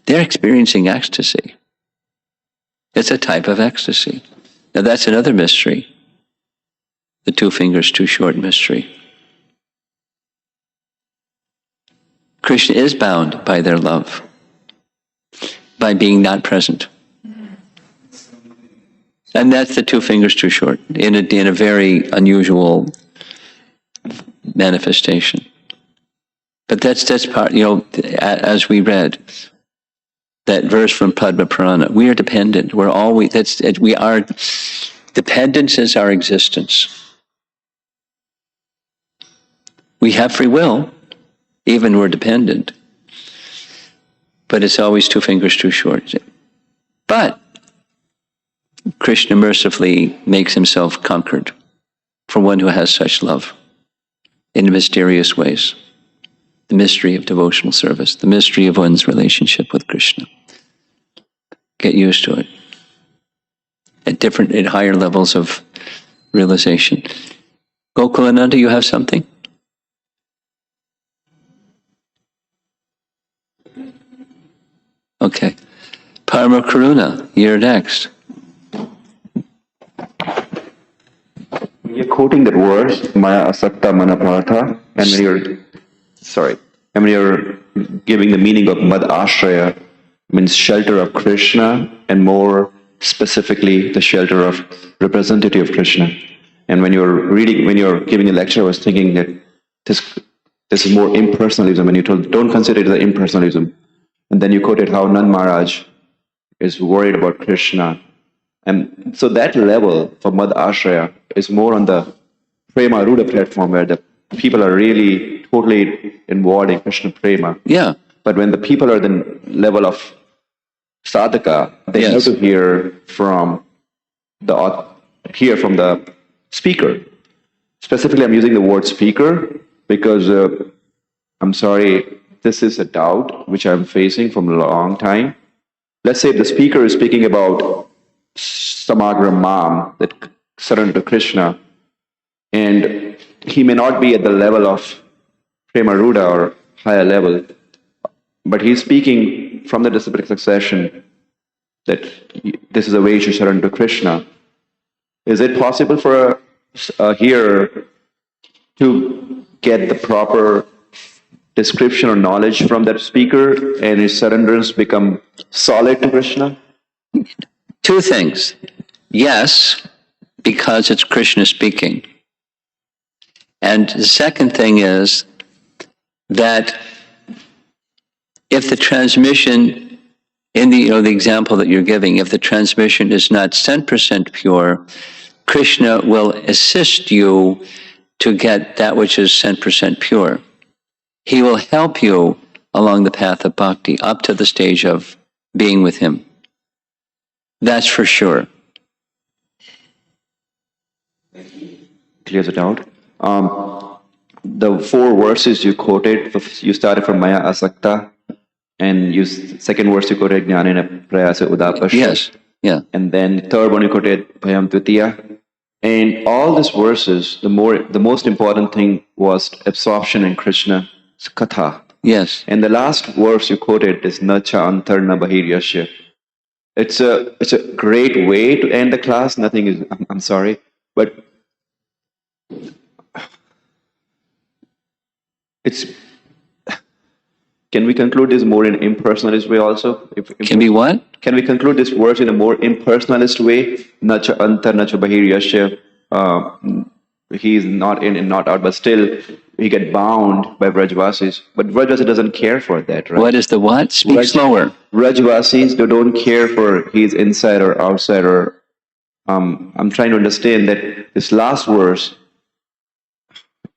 they're experiencing ecstasy. It's a type of ecstasy. Now that's another mystery. The 2 fingers too short mystery. Krishna is bound by their love, by being not present. And that's the 2 fingers too short, in a very unusual manifestation. But that's part, as we read, that verse from Padma Purana, we are dependent. Dependence is our existence. We have free will, even we're dependent. But it's always 2 fingers too short. But Krishna mercifully makes himself conquered for one who has such love in mysterious ways. The mystery of devotional service, the mystery of one's relationship with Krishna. Get used to it. At higher levels of realization. Gokulananda, you have something? Okay. Parama Karuna, you're next. You're quoting that verse, Maya Asakta Manapatha, and when you're giving the meaning of Mad Ashraya, means shelter of Krishna, and more specifically the shelter of representative of Krishna. And when you're giving a lecture, I was thinking that this is more impersonalism, and you told, don't consider it as impersonalism. And then you quoted how Nand Maharaj is worried about Krishna. And so that level for Mad Ashraya is more on the Prema Ruda platform, where the people are really totally involved in Krishna Prema. Yeah. But when the people are at the level of sadhaka, they Yes. have to hear from the speaker. Specifically, I'm using the word speaker because I'm sorry, this is a doubt which I'm facing from a long time. Let's say the speaker is speaking about Samagra Mam, that surrender to Krishna, and he may not be at the level of Prema Ruda or higher level, but he's speaking from the disciplic succession that this is a way to surrender to Krishna. Is it possible for a hearer to get the proper description or knowledge from that speaker, and his surrenders become solid to Krishna? 2 things. Yes, because it's Krishna speaking. And the second thing is that if the transmission, in the example that you're giving, if the transmission is not 10% pure, Krishna will assist you to get that which is 10% pure. He will help you along the path of bhakti up to the stage of being with him. That's for sure. Clears it out. The 4 verses you quoted, you started from Maya Asakta, and second verse you quoted Jnanena Prayasa Udapasya. Yes, yeah. And then third one you quoted Bhayam Tvitiya. And all these verses, the most important thing was absorption in Krishna's katha. Yes. And the last verse you quoted is Nacha Antar Na Bahiryasya. It's a great way to end the class. Nothing is, I'm sorry, but can we conclude this more in impersonalist way also? Can be what? Can we conclude this verse in a more impersonalist way? Nacha antar, nacha bahiryasya. He is not in and not out, but still he get bound by Vrajvasis. But Vrajvasi doesn't care for that, right? What is the what? Speak slower. Vrajvasis, they don't care for he's inside or outside, or I'm trying to understand that this last verse.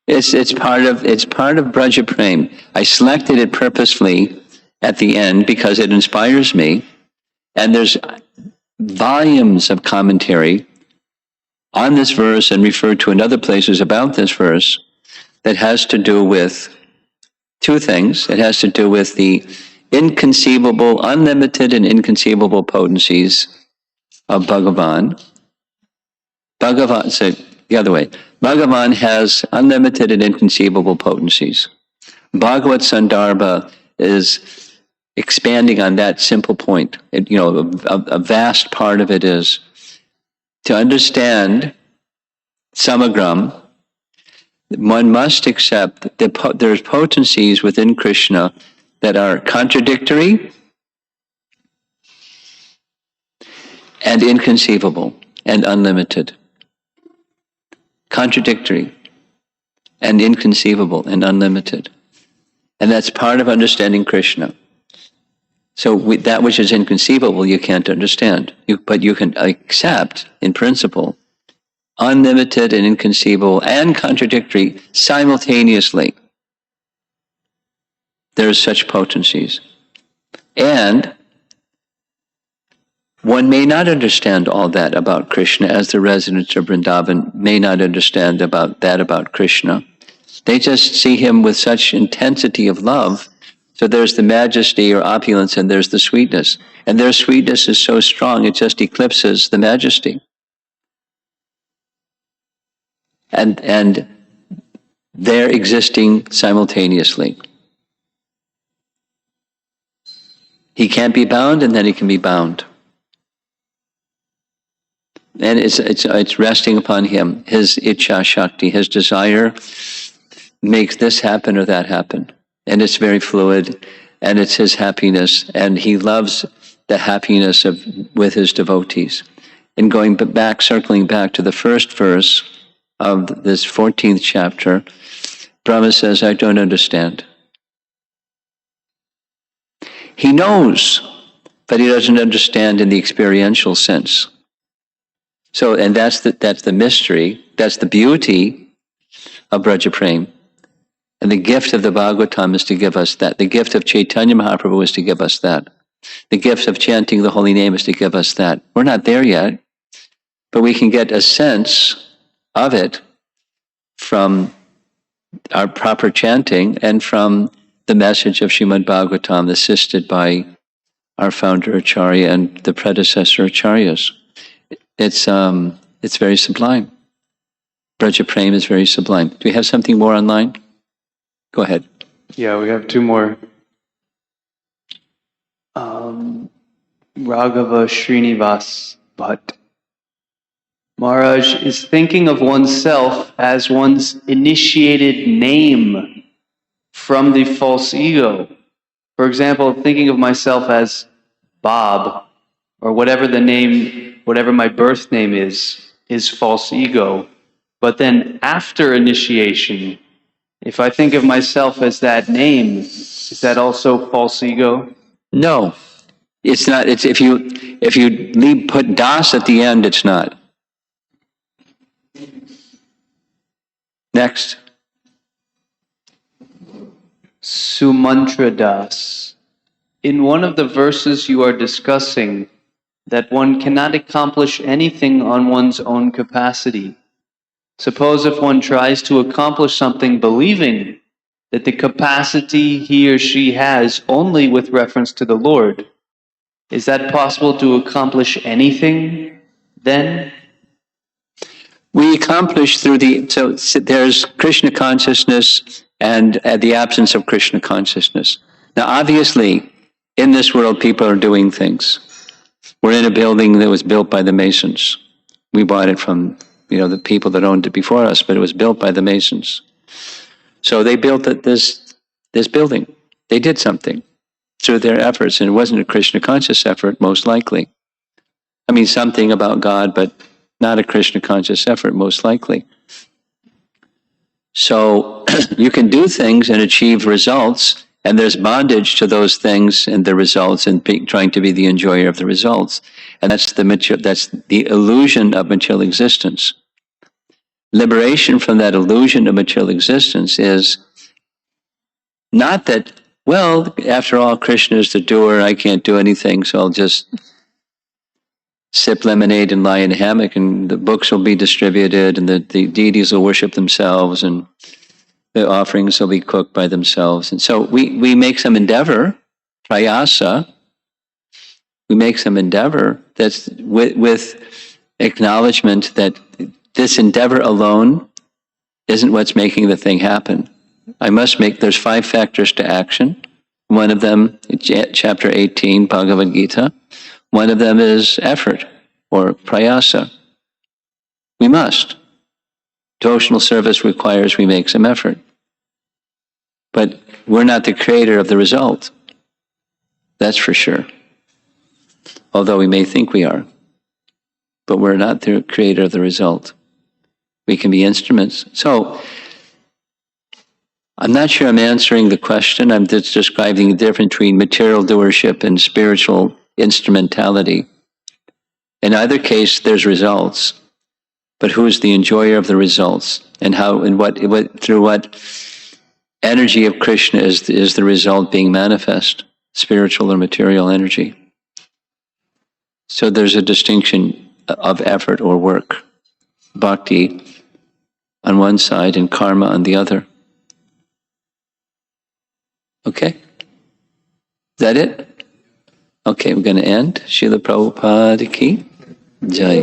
It's part of Braja Prem. I selected it purposefully at the end because it inspires me, and there's volumes of commentary on this verse and referred to in other places about this verse that has to do with 2 things. It has to do with the inconceivable, unlimited and inconceivable potencies of Bhagavan. Bhagavan said, the other way. Bhagavan has unlimited and inconceivable potencies. Bhagavad Sandarbha is expanding on that simple point. A vast part of it is to understand samagram. One must accept that there's potencies within Krishna that are contradictory and inconceivable and unlimited. Contradictory and inconceivable and unlimited. And that's part of understanding Krishna. So that which is inconceivable you can't understand, but you can accept in principle unlimited and inconceivable and contradictory simultaneously. There's such potencies. And one may not understand all that about Krishna, as the residents of Vrindavan may not understand about Krishna. They just see him with such intensity of love. So there's the majesty or opulence and there's the sweetness. And their sweetness is so strong it just eclipses the majesty. And they're existing simultaneously. He can't be bound and then he can be bound. And it's resting upon him. His Ichha Shakti, his desire makes this happen or that happen. And it's very fluid, and it's his happiness, and he loves the happiness with his devotees. And circling back to the first verse of this 14th chapter, Brahma says, I don't understand. He knows, but he doesn't understand in the experiential sense. So, and that's the mystery, that's the beauty of Braja Prem. And the gift of the Bhagavatam is to give us that. The gift of Chaitanya Mahaprabhu is to give us that. The gift of chanting the holy name is to give us that. We're not there yet, but we can get a sense of it from our proper chanting and from the message of Srimad Bhagavatam assisted by our founder Acharya and the predecessor Acharyas. It's very sublime. Braja Prem is very sublime. Do we have something more online? Go ahead. Yeah, we have two more. Raghava Srinivas Bhatt. Maharaj is thinking of oneself as one's initiated name from the false ego. For example, thinking of myself as Bob, or whatever the name, whatever my birth name is false ego. But then after initiation, if I think of myself as that name, is that also false ego? No, it's not. It's if you put das at the end, it's not. Next. Sumantra Das. In one of the verses you are discussing that one cannot accomplish anything on one's own capacity. Suppose if one tries to accomplish something believing that the capacity he or she has only with reference to the Lord, is that possible to accomplish anything then? We accomplish through so there's Krishna consciousness and the absence of Krishna consciousness. Now obviously, in this world people are doing things. We're in a building that was built by the Masons. We bought it from the people that owned it before us, but it was built by the Masons. So they built this building. They did something through their efforts, and it wasn't a Krishna conscious effort, most likely. I mean, something about God, but not a Krishna conscious effort, most likely. So you can do things and achieve results, and there's bondage to those things and the results, and trying to be the enjoyer of the results. And that's the illusion of material existence. Liberation from that illusion of material existence is not that, well, after all, Krishna is the doer, I can't do anything, so I'll just sip lemonade and lie in a hammock, and the books will be distributed, and the deities will worship themselves, and the offerings will be cooked by themselves. And so we make some endeavor, prayasa, we make some endeavor that's with acknowledgement that this endeavor alone isn't what's making the thing happen. There's 5 factors to action. One of them, chapter 18, Bhagavad Gita. One of them is effort, or prayasa. We must. Devotional service requires we make some effort. But we're not the creator of the result. That's for sure. Although we may think we are. But we're not the creator of the result. We can be instruments. So, I'm not sure I'm answering the question. I'm just describing the difference between material doership and spiritual instrumentality. In either case, there's results. But who is the enjoyer of the results? And how, and through what energy of Krishna is the result being manifest? Spiritual or material energy. So there's a distinction of effort or work. Bhakti on one side and karma on the other. Okay? Is that it? Okay, we're going to end. Srila Prabhupada ki Jai.